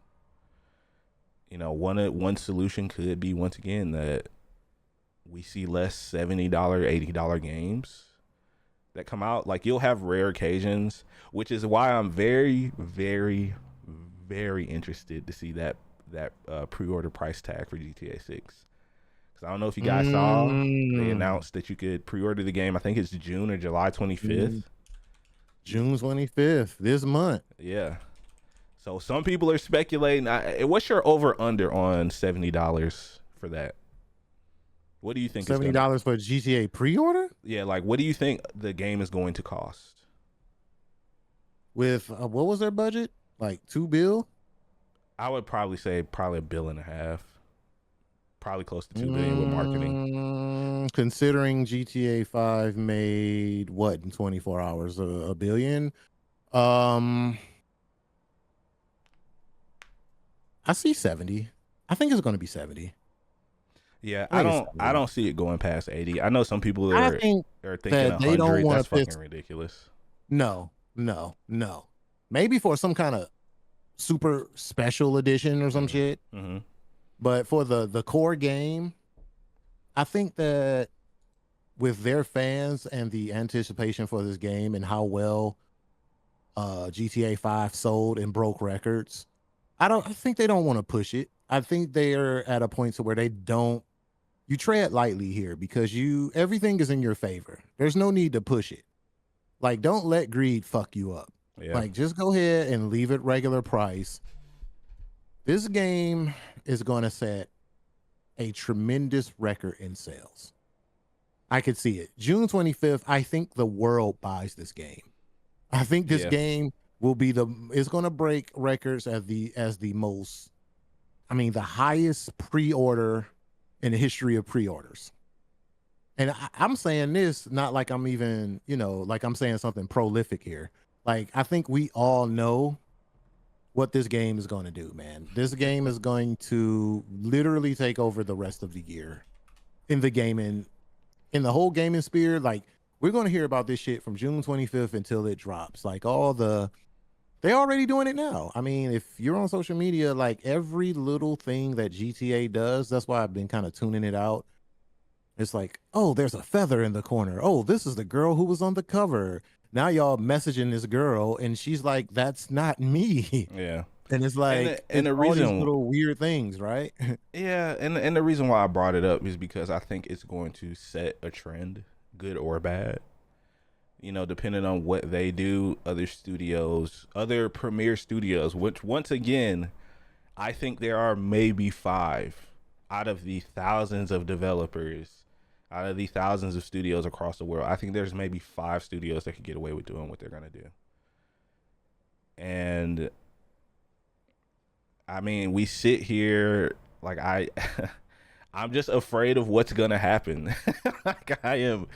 S2: One solution could be, once again, that we see less $70, $80 games that come out. Like, you'll have rare occasions, which is why I'm very, very, very interested to see that pre-order price tag for GTA 6. Because I don't know if you guys saw, they
S1: Mm,
S2: announced that you could pre-order the game. I think it's June or July 25th.
S1: June 25th, this month.
S2: Yeah. So some people are speculating. What's your over/under on $70 for that? What do you think is gonna?
S1: $70 for GTA pre-order
S2: Yeah, like, what do you think the game is going to cost?
S1: with what was their budget? Like 2 bill?
S2: I would probably say probably $1.5 billion, probably close to 2 billion with marketing.
S1: Considering GTA 5 made what in 24 hours? A billion? Um, I see 70. I think it's going to be 70.
S2: Yeah,
S1: I think it's
S2: I
S1: 70.
S2: don't see it going past 80. I know some people
S1: I think
S2: are thinking
S1: that they don't
S2: 100.
S1: want
S2: That's
S1: to piss.
S2: fucking ridiculous.
S1: No, no, no. Maybe for some kind of super special edition or some
S2: Mm-hmm.
S1: shit.
S2: Mm-hmm.
S1: But for the core game, I think that with their fans and the anticipation for this game and how well GTA 5 sold and broke records, I think they don't want to push it. I think they're at a point to where they don't you tread lightly here because you everything is in your favor. There's no need to push it. Like don't let greed fuck you up.
S2: Yeah,
S1: Like just go ahead and leave it regular price. This game is going to set a tremendous record in sales. I could see it. June 25th, I think the world buys this game. I think this
S2: yeah,
S1: game will be the it's going to break records as the most the highest pre-order in the history of pre-orders. And I'm saying this not like I'm even, like I'm saying something prolific here. Like I think we all know what this game is going to do, man. This game is going to literally take over the rest of the year in the gaming, in the whole gaming sphere. Like we're going to hear about this shit from June 25th until it drops. Like they already doing it now. I mean, if you're on social media, like every little thing that GTA does, that's why I've been kind of tuning it out. It's like, oh, there's a feather in the corner. Oh, this is the girl who was on the cover. Now y'all messaging this girl, and she's like, "That's not me."
S2: yeah.
S1: And it's
S2: And
S1: like
S2: the, and
S1: it's
S2: the
S1: all these
S2: reason,
S1: little weird things, right?
S2: yeah, and the reason why I brought it up is because I think it's going to set a trend, good or bad. Depending on what they do, other studios, other premier studios, which once again, I think there are maybe five out of the thousands of developers, out of the thousands of studios across the world. I think there's maybe five studios that could get away with doing what they're gonna do. And I mean, we sit here like I'm just afraid of what's gonna happen. Like I am,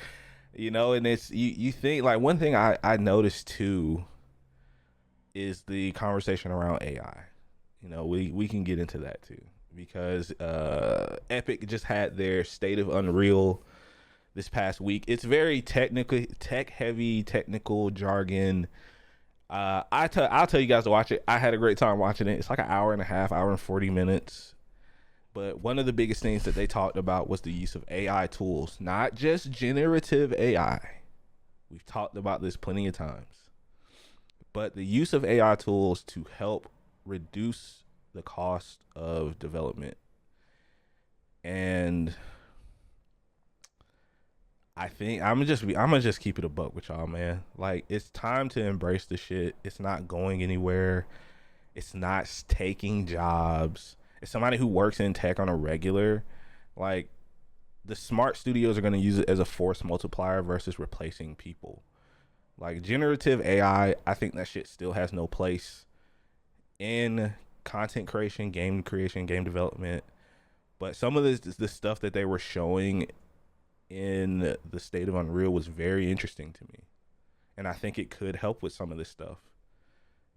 S2: and it's you think like one thing I noticed too is the conversation around AI. We can get into that too because Epic just had their State of Unreal this past week. It's very technically tech heavy, technical jargon. I'll tell you guys to watch it. I had a great time watching it. It's like an hour and a half, hour and 40 minutes. But one of the biggest things that they talked about was the use of AI tools, not just generative AI. We've talked about this plenty of times. But the use of AI tools to help reduce the cost of development. And I think I'm gonna just keep it a buck with y'all, man. Like it's time to embrace the shit. It's not going anywhere. It's not taking jobs. As somebody who works in tech on a regular, like the smart studios are gonna use it as a force multiplier versus replacing people. Like generative AI, I think that shit still has no place in content creation, game development. But some of the stuff that they were showing in the State of Unreal was very interesting to me. And I think it could help with some of this stuff.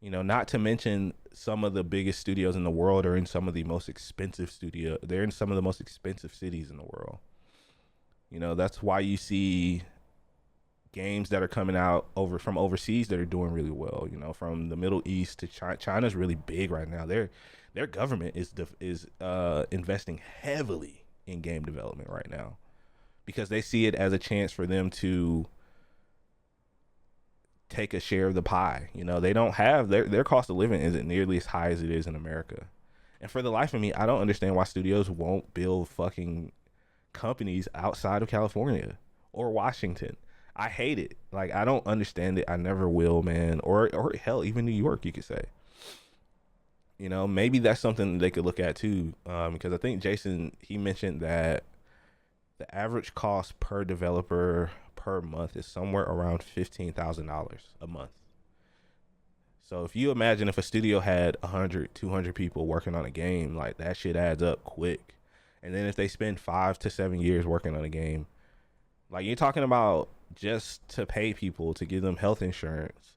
S2: Not to mention some of the biggest studios in the world are in some of the most expensive they're in some of the most expensive cities in the world. That's why you see games that are coming out from overseas that are doing really well. From the Middle East to China. China's really big right now. Their government is investing heavily in game development right now because they see it as a chance for them to take a share of the pie. They don't have their cost of living isn't nearly as high as it is in America. And for the life of me, I don't understand why studios won't build fucking companies outside of California or Washington. I hate it. Like I don't understand it. I never will, man. Or hell, even New York, you could say. Maybe that's something they could look at too. Because I think Jason he mentioned that the average cost per developer per month is somewhere around $15,000 a month. So if you imagine if a studio had 100, 200 people working on a game, like that shit adds up quick. And then if they spend 5 to 7 years working on a game, like you're talking about just to pay people to give them health insurance,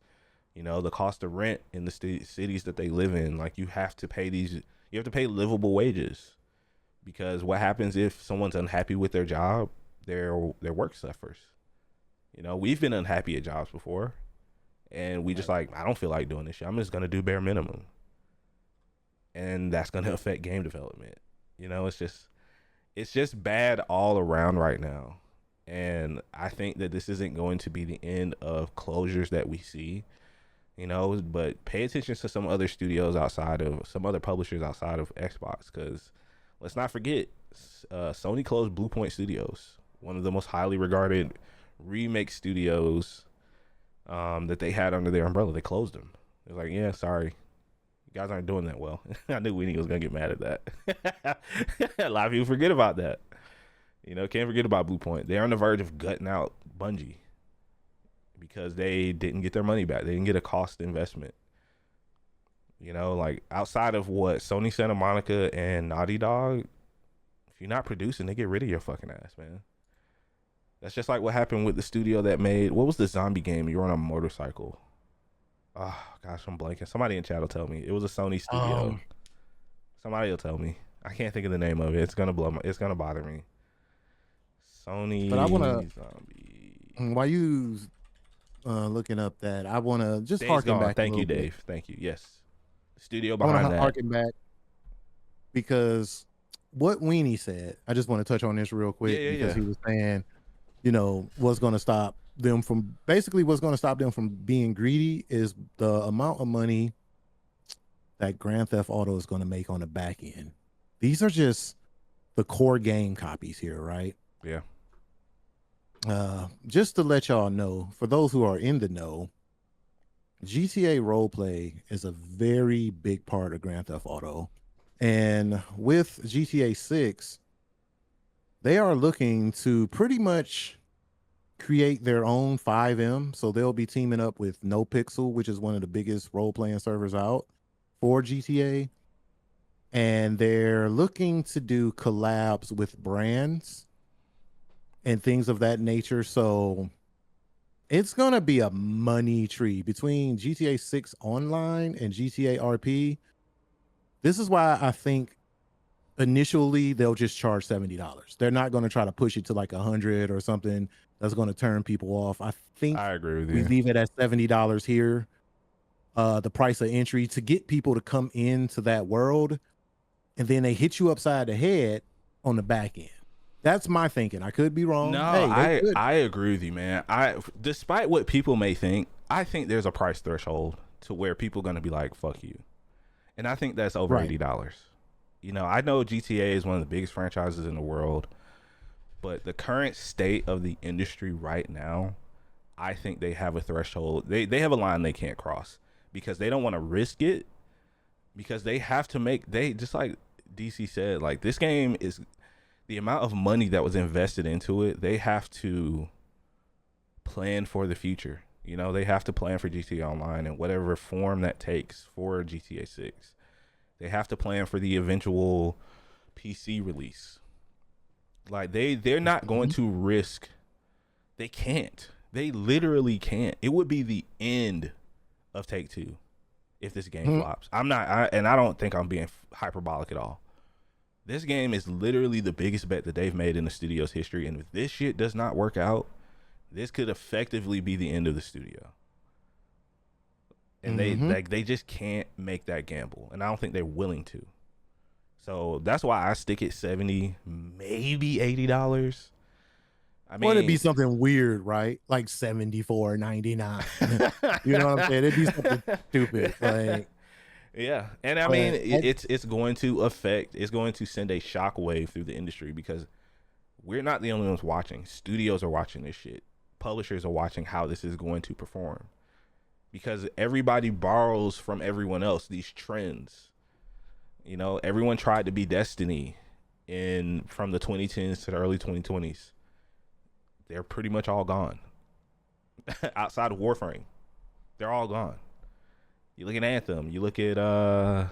S2: the cost of rent in the cities that they live in, like you have to pay livable wages. Because what happens if someone's unhappy with their job, their work suffers. We've been unhappy at jobs before, and we just like, I don't feel like doing this shit. I'm just gonna do bare minimum, and that's gonna affect game development. You know, it's just bad all around right now. And I think that this isn't going to be the end of closures that we see, you know, but pay attention to some other studios outside of some other publishers outside of Xbox, because let's not forget, Sony closed Blue Point Studios, one of the most highly regarded remake studios that they had under their umbrella. They closed them. It was like, yeah, sorry, you guys aren't doing that well. I knew Weenie was gonna get mad at that. A lot of people forget about that. You know, can't forget about Blue Point. They're on the verge of gutting out Bungie because they didn't get their money back. They didn't get a cost investment. You know, like outside of what Sony Santa Monica and Naughty Dog, if you're not producing, they get rid of your fucking ass, man. That's just like what happened with the studio that made, what was the zombie game? You were on a motorcycle. Oh gosh, I'm blanking. Somebody in chat will tell me. It was a Sony studio. Somebody will tell me. I can't think of the name of it. It's gonna it's gonna bother me. Sony.
S1: But I want to,
S2: zombie.
S1: while you looking up that, I want to just
S2: Days
S1: harken
S2: Gone.
S1: back.
S2: Thank you, Dave. Thank you. Yes. Studio
S1: I want
S2: behind
S1: to
S2: that.
S1: harken back because what Weenie said, I just want to touch on this real quick because he was saying, you know, what's going to stop them from being greedy is the amount of money that Grand Theft Auto is going to make on the back end. These are just the core game copies here, right?
S2: Yeah.
S1: Just to let y'all know, for those who are in the know, GTA roleplay is a very big part of Grand Theft Auto. And with GTA 6, they are looking to pretty much create their own 5M. So they'll be teaming up with NoPixel, which is one of the biggest role-playing servers out for GTA. And they're looking to do collabs with brands and things of that nature. So it's going to be a money tree between GTA 6 Online and GTA RP. This is why I think initially they'll just charge $70. They're not going to try to push it to like 100 or something that's going to turn people off. I think
S2: I agree with you.
S1: We leave it at $70 here, the price of entry, to get people to come into that world, and then they hit you upside the head on the back end. That's my thinking. I could be wrong.
S2: No, I agree with you, man. Despite what people may think, I think there's a price threshold to where people are going to be like, fuck you. And I think that's over $80. You know, I know GTA is one of the biggest franchises in the world, but the current state of the industry right now, I think they have a threshold. They have a line they can't cross because they don't want to risk it, because they have to just like DC said, like, this game is the amount of money that was invested into it. They have to plan for the future. You know, they have to plan for GTA Online and whatever form that takes for GTA 6. They have to plan for the eventual PC release. Like, they're not going to risk. They can't. They literally can't. It would be the end of Take-Two if this game flops. And I don't think I'm being hyperbolic at all. This game is literally the biggest bet that they've made in the studio's history. And if this shit does not work out, this could effectively be the end of the studio. And they just can't make that gamble. And I don't think they're willing to. So that's why I stick at $70, maybe $80. I mean,
S1: it'd be something weird, right? Like $74.99. You know what I'm saying? It'd be something stupid. Like,
S2: yeah. And I mean, it's going to send a shockwave through the industry, because we're not the only ones watching. Studios are watching this shit. Publishers are watching how this is going to perform, because everybody borrows from everyone else these trends. You know, everyone tried to be Destiny from the 2010s to the early 2020s. They're pretty much all gone. Outside of Warframe, they're all gone. You look at Anthem. You look at gosh,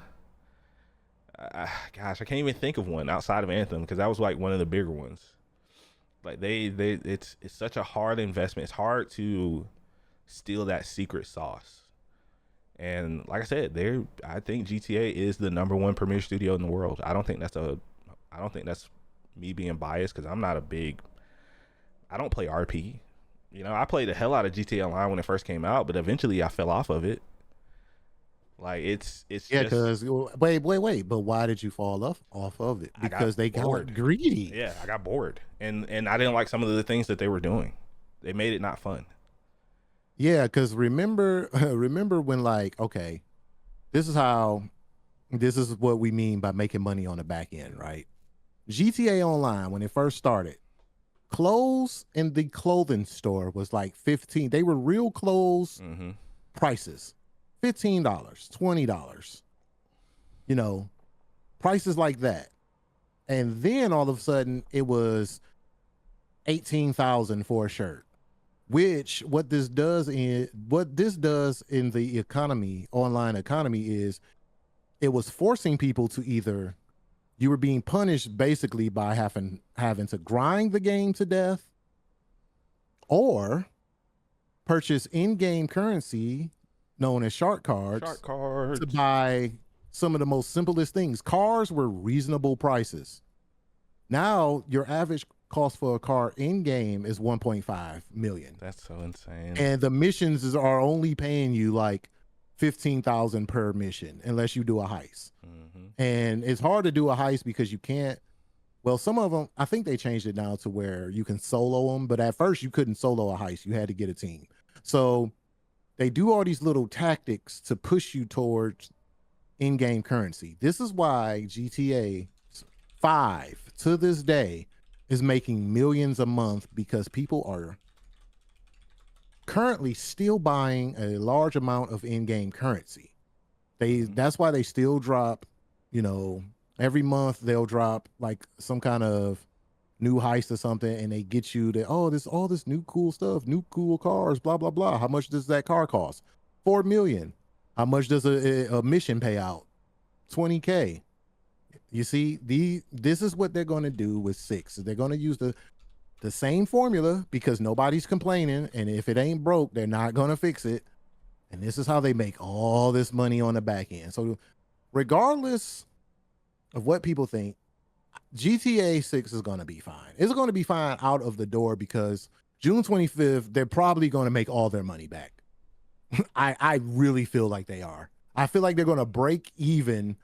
S2: I can't even think of one outside of Anthem, because that was like one of the bigger ones. Like it's such a hard investment. It's hard to steal that secret sauce. And like I said, I think GTA is the #1 premier studio in the world. I don't think that's me being biased, because I don't play RP. You know, I played the hell out of GTA Online when it first came out, but eventually I fell off of it. Like it's
S1: Yeah,
S2: just
S1: because wait. But why did you fall off of it?
S2: I got
S1: Because they got
S2: bored.
S1: greedy.
S2: Yeah, I got bored, and I didn't like some of the things that they were doing. They made it not fun.
S1: Yeah, because remember, remember when like, okay, this is how this is what we mean by making money on the back end, right? GTA Online when it first started, clothes in the clothing store was like 15. They were real clothes
S2: Mm-hmm.
S1: prices, $15, $20. You know, prices like that. And then all of a sudden it was 18,000 for a shirt. Which what this does in the economy, online economy, is it was forcing people to either you were being punished basically by having to grind the game to death or purchase in-game currency known as shark
S2: Shark
S1: cards to
S2: cards.
S1: buy some of the most simplest things. Cars were reasonable prices. Now your average cost for a car in game is 1.5 million.
S2: That's so insane.
S1: And the are only paying you like 15,000 per mission unless you do a heist.
S2: Mm-hmm.
S1: And it's hard to do a heist because you can't. Well, some of them, I think they changed it now to where you can solo them, but at first you couldn't solo a heist. You had to get a team. So they do all these little tactics to push you towards in-game currency. This is why GTA 5 to this day is making millions a month because people are currently still buying a large amount of in-game currency. That's why they still drop, you know, every month they'll drop like some kind of new heist or something, and they get you to all this new cool stuff, new cool cars, blah blah blah. How much does that car cost? 4 million. How much does a mission pay out? 20K. You see, this is what they're going to do with six. They're going to use the same formula because nobody's complaining, and if it ain't broke, they're not going to fix it. And this is how they make all this money on the back end. So, regardless of what people think, GTA 6 is going to be fine. It's going to be fine out of the door because June 25th, they're probably going to make all their money back. I really feel like they are. I feel like they're going to break even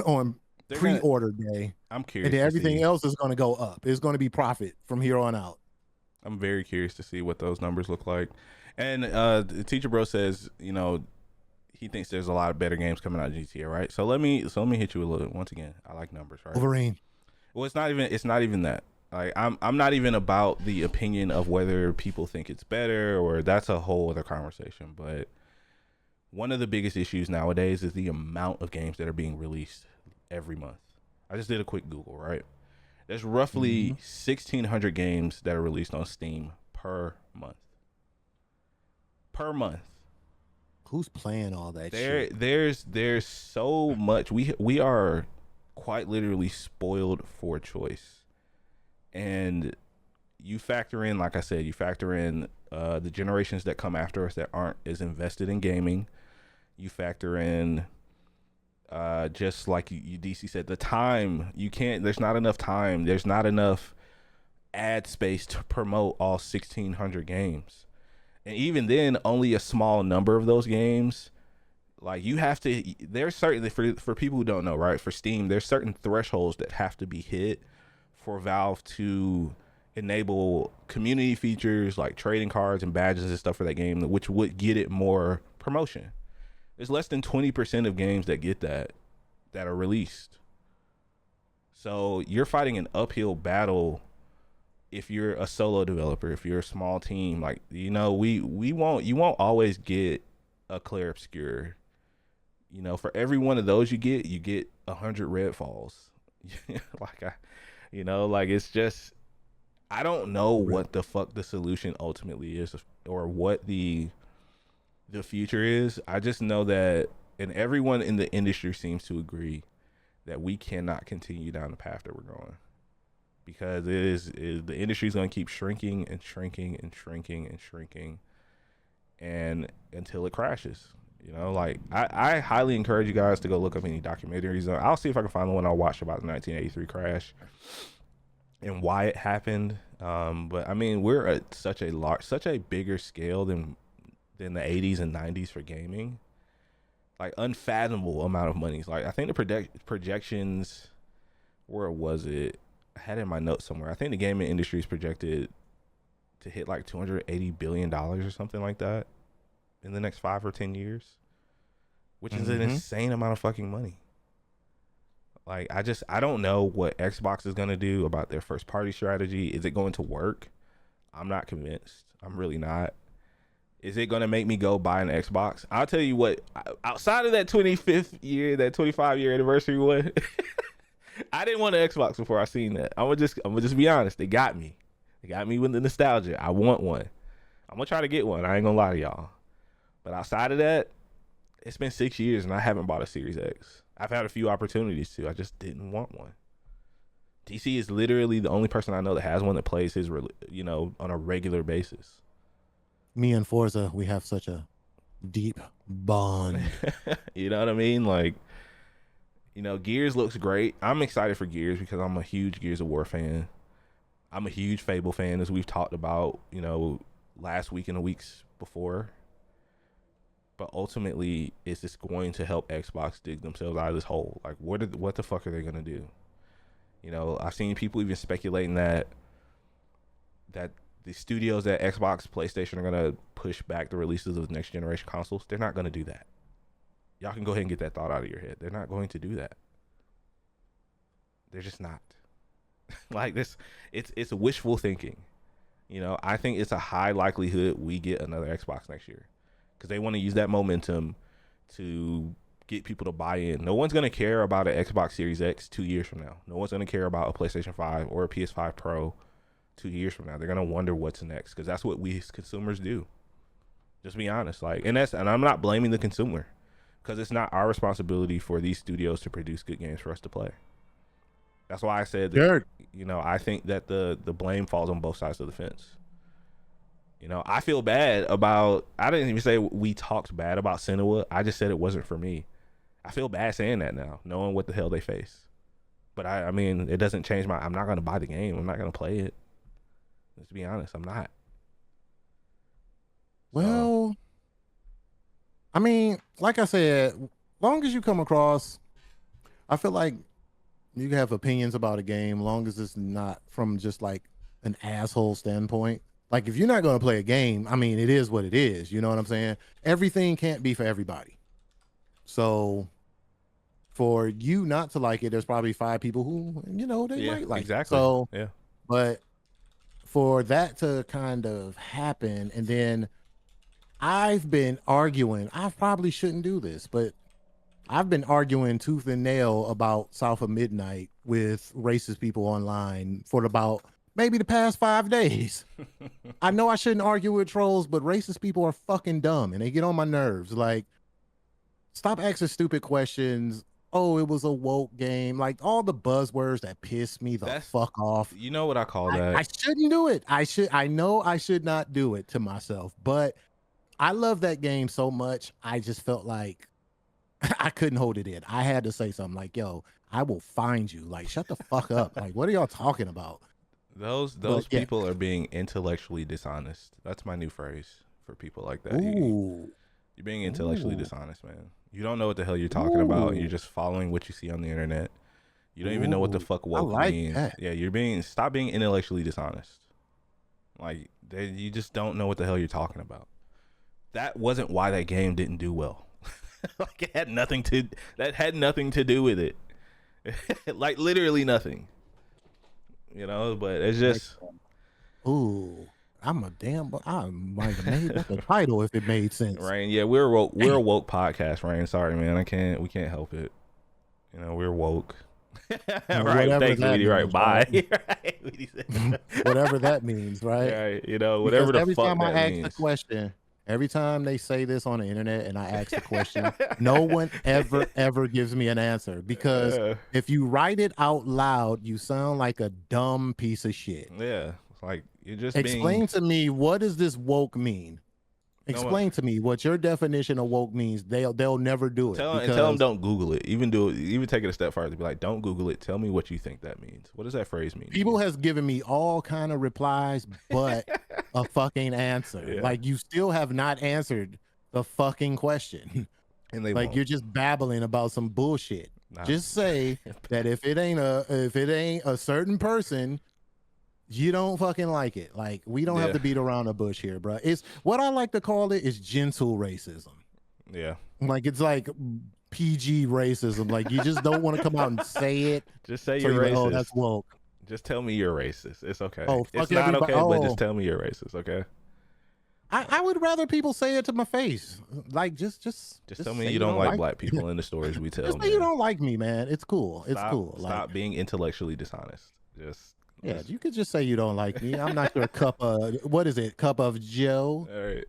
S1: on pre-order day.
S2: I'm curious.
S1: And then everything else is going to go up. It's going to be profit from here on out.
S2: I'm very curious to see what those numbers look like. And the Teacher Bro says, you know, he thinks there's a lot of better games coming out of GTA, right? So let me hit you a little. Once again, I like numbers, right?
S1: Wolverine.
S2: Well, it's not even that. Like I'm not even about the opinion of whether people think it's better, or that's a whole other conversation. But one of the biggest issues nowadays is the amount of games that are being released every month. I just did a quick Google, right? There's roughly 1,600 games that are released on Steam per month. Per month.
S1: Who's playing all that shit?
S2: There's so much. We are quite literally spoiled for choice. And you factor in, like I said, the generations that come after us that aren't as invested in gaming. You factor in just like you DC said, the time. There's not enough time. There's not enough ad space to promote all 1,600 games. And even then, only a small number of those games, like you have to, there's certainly, for people who don't know, right, for Steam, there's certain thresholds that have to be hit for Valve to enable community features like trading cards and badges and stuff for that game, which would get it more promotion. There's less than 20% of games that get that are released. So you're fighting an uphill battle if you're a solo developer, if you're a small team. Like, you know, you won't always get a Clear Obscure. You know, for every one of those you get 100 Redfalls. It's just, I don't know what the fuck the solution ultimately is, or what the future is. I just know that, and everyone in the industry seems to agree, that we cannot continue down the path that we're going, because the industry is going to keep shrinking and shrinking and shrinking and shrinking, and until it crashes. You know, like I highly encourage you guys to go look up any documentaries. I'll see if I can find the one I watched about the 1983 crash and why it happened. But I mean, we're at such a bigger scale than the 80s and 90s for gaming. like unfathomable amount of money. Like I think the projections, where was it? I had it in my notes somewhere. I think the gaming industry is projected to hit like $280 billion or something like that in the next 5 or 10 years, which is an insane amount of fucking money. Like I don't know what Xbox is gonna do about their first party strategy. Is it going to work? I'm not convinced. I'm really not. Is it gonna make me go buy an Xbox? I'll tell you what. Outside of that 25th year, that 25-year anniversary one, I didn't want an Xbox before I seen that. I'm gonna just be honest. They got me. They got me with the nostalgia. I want one. I'm gonna try to get one. I ain't gonna lie to y'all. But outside of that, it's been 6 years and I haven't bought a Series X. I've had a few opportunities to. I just didn't want one. DC is literally the only person I know that has one that plays his, on a regular basis.
S1: Me and Forza, we have such a deep bond.
S2: You know what I mean? Like, Gears looks great. I'm excited for Gears because I'm a huge Gears of War fan. I'm a huge Fable fan, as we've talked about, last week and the weeks before. But ultimately, is this going to help Xbox dig themselves out of this hole? Like, what the fuck are they gonna do? I've seen people even speculating that the studios at Xbox, PlayStation are gonna push back the releases of the next generation consoles. They're not gonna do that. Y'all can go ahead and get that thought out of your head. They're not going to do that. They're just not. Like this, it's wishful thinking. I think it's a high likelihood we get another Xbox next year because they want to use that momentum to get people to buy in. No one's going to care about an Xbox Series X 2 years from now. No one's going to care about a PlayStation 5 or a PS5 Pro 2 years from now. They're going to wonder what's next because that's what we as consumers do. Just be honest. And I'm not blaming the consumer because it's not our responsibility for these studios to produce good games for us to play. That's why I said that, I think that the blame falls on both sides of the fence. I feel bad about, I didn't even say we talked bad about Senua. I just said it wasn't for me. I feel bad saying that now, knowing what the hell they face. But I mean, it doesn't change I'm not going to buy the game. I'm not going to play it. Let's be honest, I'm not.
S1: Well, I mean, like I said, long as you come across, I feel like you can have opinions about a game, long as it's not from just like an asshole standpoint. Like if you're not going to play a game, I mean, it is what it is. You know what I'm saying? Everything can't be for everybody. So for you not to like it, there's probably 5 people who, they might like
S2: exactly.
S1: it. So,
S2: yeah.
S1: But for that to kind of happen, and then I've been arguing, I probably shouldn't do this, but I've been arguing tooth and nail about South of Midnight with racist people online for about maybe the past 5 days. I know I shouldn't argue with trolls, but racist people are fucking dumb and they get on my nerves. Like, stop asking stupid questions. Oh, it was a woke game. Like all the buzzwords that piss me the fuck off.
S2: You know what I call that?
S1: I shouldn't do it. I know I should not do it to myself, but I love that game so much. I just felt like I couldn't hold it in. I had to say something like, yo, I will find you. Like, shut the fuck up. Like, what are y'all talking about?
S2: Those people are being intellectually dishonest. That's my new phrase for people like that. You're being intellectually dishonest, man. You don't know what the hell you're talking about. You're just following what you see on the internet. You don't even know what the fuck woke means. That. Yeah, stop being intellectually dishonest. Like, you just don't know what the hell you're talking about. That wasn't why that game didn't do well. Like it had nothing to do with it. Like literally nothing. But it's just
S1: I might have made that the title if it made sense.
S2: Rain, yeah, we're a woke podcast, Rain. Sorry, man. We can't help it. We're woke. Right, thanks, Weedy. Right, bye.
S1: Whatever that means, right?
S2: Right, whatever
S1: because
S2: the fuck that means.
S1: Every time I ask the question, every time they say this on the internet and I ask the question, no one ever gives me an answer because if you write it out loud, you sound like a dumb piece of shit.
S2: Yeah, like you're just
S1: explain to me, what does this woke mean? Explain to me what your definition of woke means. They'll never do it.
S2: Tell them don't Google it. Even take it a step farther. Be like, don't Google it. Tell me what you think that means. What does that phrase mean?
S1: People has given me all kind of replies, but a fucking answer. Yeah. Like you still have not answered the fucking question.
S2: And they
S1: Like
S2: won't.
S1: you're just babbling about some bullshit.
S2: Not
S1: Just say that if it ain't a certain person, you don't fucking like it. Like we don't have
S2: yeah,
S1: to beat around the bush here, bro. It's what I like to call it is gentle racism.
S2: yeah.
S1: Like it's like PG racism. Like you just don't want to come out and say it.
S2: Just say
S1: So
S2: you're
S1: you're like, oh,
S2: racist.
S1: that's woke.
S2: Just tell me you're racist. It's okay.
S1: Oh,
S2: It's
S1: fuck
S2: not
S1: everybody.
S2: okay, but just
S1: Oh,
S2: tell me you're racist. Okay.
S1: I would rather people say it to my face. Like
S2: Just tell me
S1: say
S2: you
S1: you
S2: don't
S1: don't
S2: like
S1: like
S2: black people in the stories we tell,
S1: just say you
S2: man.
S1: don't like me, man. It's cool. It's
S2: Stop
S1: cool. Like
S2: stop being intellectually dishonest. Just
S1: yeah,
S2: just
S1: you could just say you don't like me. I'm not your cup of what is it? Cup of Joe.
S2: all right.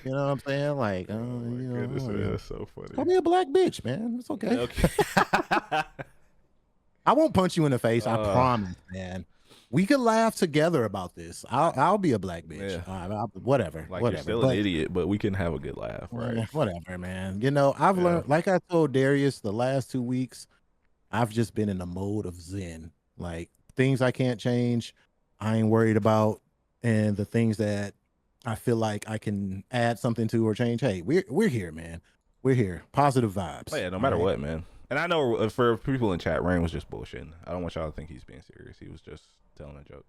S1: You know what I'm saying? Like,
S2: Oh my
S1: you
S2: goodness,
S1: know,
S2: man, that's so
S1: call
S2: funny.
S1: me a black bitch, man. It's okay.
S2: Okay.
S1: I won't punch you in the face. I
S2: uh
S1: promise, man. We could laugh together about this. I'll be a black bitch.
S2: yeah.
S1: Whatever,
S2: Like you're
S1: whatever.
S2: still an
S1: But
S2: idiot, but we can have a good laugh, right?
S1: whatever, man. You know, I've
S2: Yeah.
S1: learned. Like I told Darius, the last 2 weeks, I've just been in a mode of zen. Like things I can't change, I ain't worried about, and the things that I feel like I can add something to or change. Hey, we're here, man. We're here. Positive
S2: Oh,
S1: vibes.
S2: yeah, no
S1: All
S2: matter
S1: right.
S2: what, man. And I know for people in chat, Rain was just bullshitting. I don't want y'all to think he's being serious. He was just telling a joke.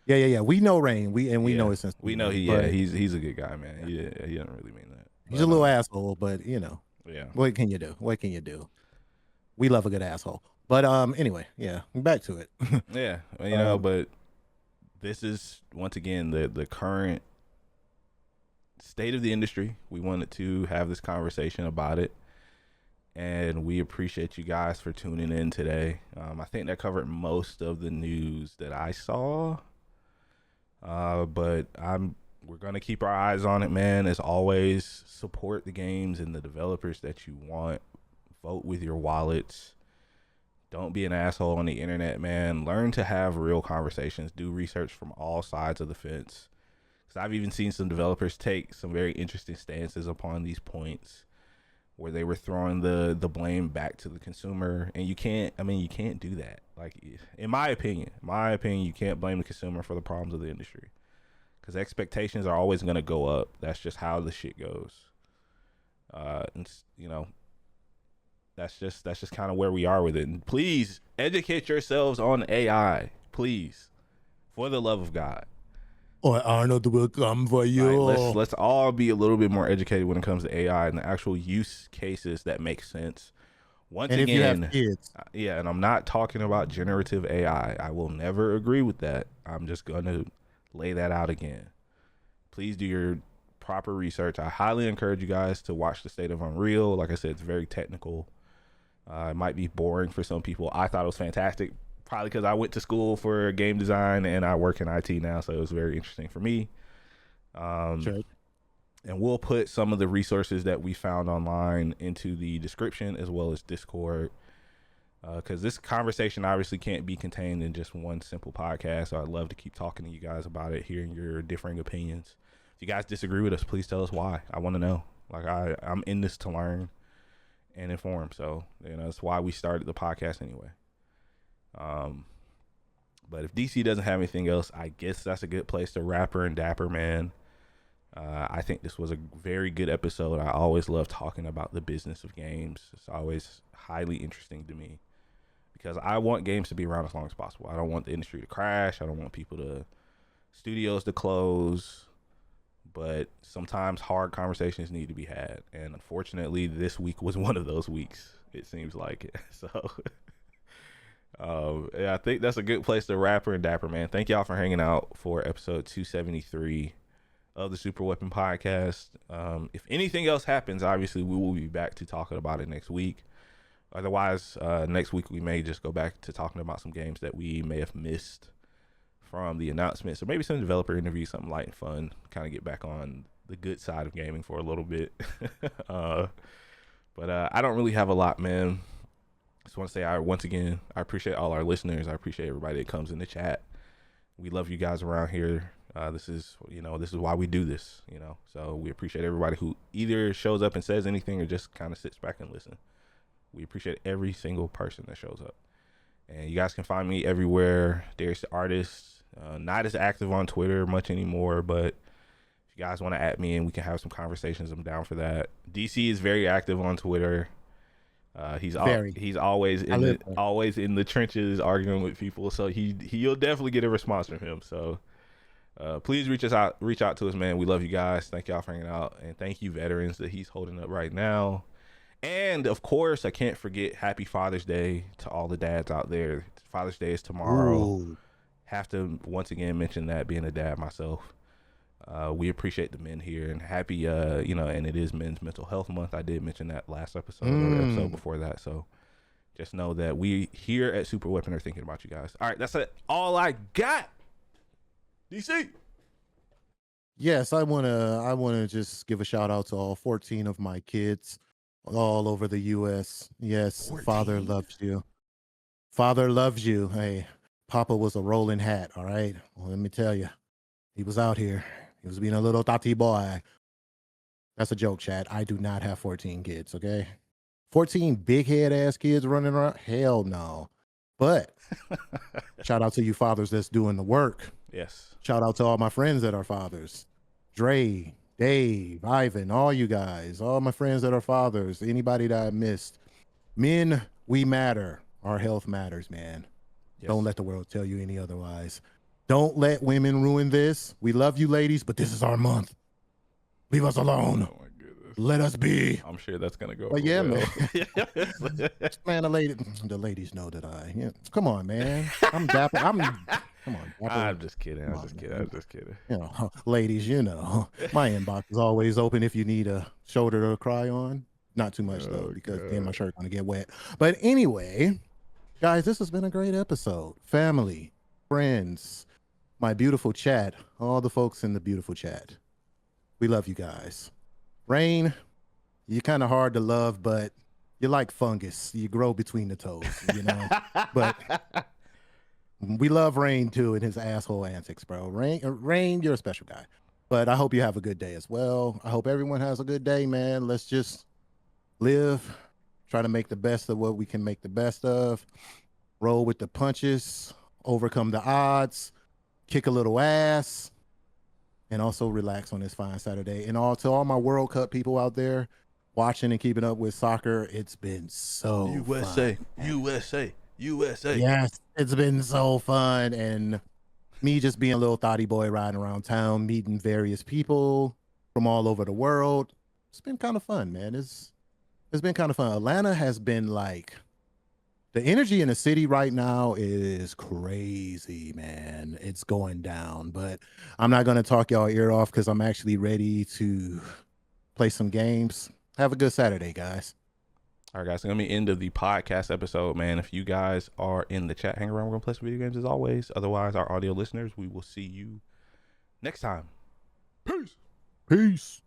S1: Yeah. We know Rain. We know
S2: Yeah,
S1: his sense of
S2: we know
S1: humor,
S2: he. Yeah,
S1: but
S2: he's a good guy, man. He didn't really mean that.
S1: he's a
S2: But
S1: little asshole. But you know,
S2: yeah,
S1: what can you do? What can you do? We love a good asshole. But anyway, yeah, back to it.
S2: yeah.
S1: um,
S2: But this is once again the current state of the industry. We wanted to have this conversation about it, and we appreciate you guys for tuning in today. I think that covered most of the news that I saw. But we're gonna keep our eyes on it, man. As always, support the games and the developers that you want. Vote with your wallets. Don't be an asshole on the internet, man. Learn to have real conversations. Do research from all sides of the fence. Because I've even seen some developers take some very interesting stances upon these points, where they were throwing the blame back to the consumer, and you can't do that. Like, in my opinion, you can't blame the consumer for the problems of the industry, because expectations are always going to go up. That's just how the shit goes. And that's just kind of where we are with it. And please educate yourselves on AI, please, for the love of God.
S1: or Arnold will come for you.
S2: Like, let's all be a little bit more educated when it comes to AI and the actual use cases that make sense. Once
S1: And if you
S2: again,
S1: have kids,
S2: yeah, and I'm not talking about generative AI. I will never agree with that. I'm just going to lay that out again. Please do your proper research. I highly encourage you guys to watch The State of Unreal. Like I said, it's very technical. It might be boring for some people. I thought it was fantastic, probably because I went to school for game design and I work in IT now, so it was very interesting for me.
S1: sure.
S2: And we'll put some of the resources that we found online into the description, as well as Discord, because this conversation obviously can't be contained in just one simple podcast. So I'd love to keep talking to you guys about it, hearing your differing opinions. If you guys disagree with us, please tell us why. I want to know. Like, I'm in this to learn and inform. So, that's why we started the podcast anyway. But if DC doesn't have anything else, I guess that's a good place to wrap her and dapper, man. I think this was a very good episode. I always love talking about the business of games. It's always highly interesting to me, because I want games to be around as long as possible. I don't want the industry to crash. I don't want studios to close. But sometimes hard conversations need to be had. And unfortunately, this week was one of those weeks, it seems like it. So, I think that's a good place to wrap her and dapper, man. Thank y'all for hanging out for episode 273 of the Super Weapon Podcast. If anything else happens, obviously we will be back to talking about it next week. Otherwise, next week we may just go back to talking about some games that we may have missed from the announcements, or maybe some developer interviews, something light and fun, kind of get back on the good side of gaming for a little bit. But I don't really have a lot, man. Just want to say, once again, I appreciate all our listeners. I appreciate everybody that comes in the chat. We love you guys around here. This is why we do this, so we appreciate everybody who either shows up and says anything or just kind of sits back and listen. We appreciate every single person that shows up. And you guys can find me everywhere. Darius the Artist. Not as active on Twitter much anymore, but if If you guys want to at me and we can have some conversations, I'm down for that. DC is very active on Twitter.
S1: Very.
S2: He's
S1: I live there.
S2: always in the trenches arguing with people, so he'll definitely get a response from him. So please reach out to us, man. We love you guys. Thank y'all for hanging out, and thank you veterans that he's holding up right now. And of course, I can't forget Happy Father's Day to all the dads out there. Father's Day is tomorrow.
S1: Ooh.
S2: Have to once again mention that, being a dad myself. We appreciate the men here, and happy, and it is Men's Mental Health Month. I did mention that last episode or episode before that. So just know that we here at Super Weapon are thinking about you guys. All right, that's it. All I got. DC.
S1: Yes, I wanna just give a shout out to all 14 of my kids all over the US. Yes,
S2: 14.
S1: Father loves you. Father loves you. Hey, Papa was a rolling hat, all right? Well, let me tell you. He was out here. He was being a little tati boy. That's a joke, Chad. I do not have 14 kids, okay? 14 big head ass kids running around? Hell no. But shout out to you fathers that's doing the work.
S2: Yes.
S1: Shout out to all my friends that are fathers. Dre, Dave, Ivan, all you guys, all my friends that are fathers, anybody that I missed. Men, we matter. Our health matters, man.
S2: Yes.
S1: Don't let the world tell you any otherwise. Don't let women ruin this. We love you, ladies, but this is our month. Leave us alone.
S2: Oh my goodness.
S1: Let us be.
S2: I'm sure that's gonna go.
S1: But yeah,
S2: well.
S1: man. Man, the ladies know that come on, man. I'm dapper. Come on, dapper.
S2: I'm just kidding. I'm just kidding.
S1: You know, ladies, my inbox is always open if you need a shoulder to cry on. Not too much though, because then my shirt's gonna get wet. But anyway, guys, this has been a great episode. Family, friends, my beautiful chat, all the folks in the beautiful chat. We love you guys. Rain, you're kind of hard to love, but you're like fungus. You grow between the toes, But we love Rain too and his asshole antics, bro. Rain, you're a special guy. But I hope you have a good day as well. I hope everyone has a good day, man. Let's just live, try to make the best of what we can make the best of. Roll with the punches, overcome the odds, kick a little ass, and also relax on this fine Saturday. And to all my World Cup people out there watching and keeping up with soccer, it's been so
S2: USA,
S1: fun.
S2: USA.
S1: Yes, it's been so fun. And me just being a little thotty boy riding around town, meeting various people from all over the world. It's been kind of fun, man. It's been kind of fun. Atlanta has been like, the energy in the city right now is crazy, man. It's going down, but I'm not going to talk y'all ear off because I'm actually ready to play some games. Have a good Saturday, guys.
S2: All right, guys. So, let me end of the podcast episode, man. If you guys are in the chat, hang around. We're going to play some video games as always. Otherwise, our audio listeners, we will see you next time. Peace.
S1: Peace.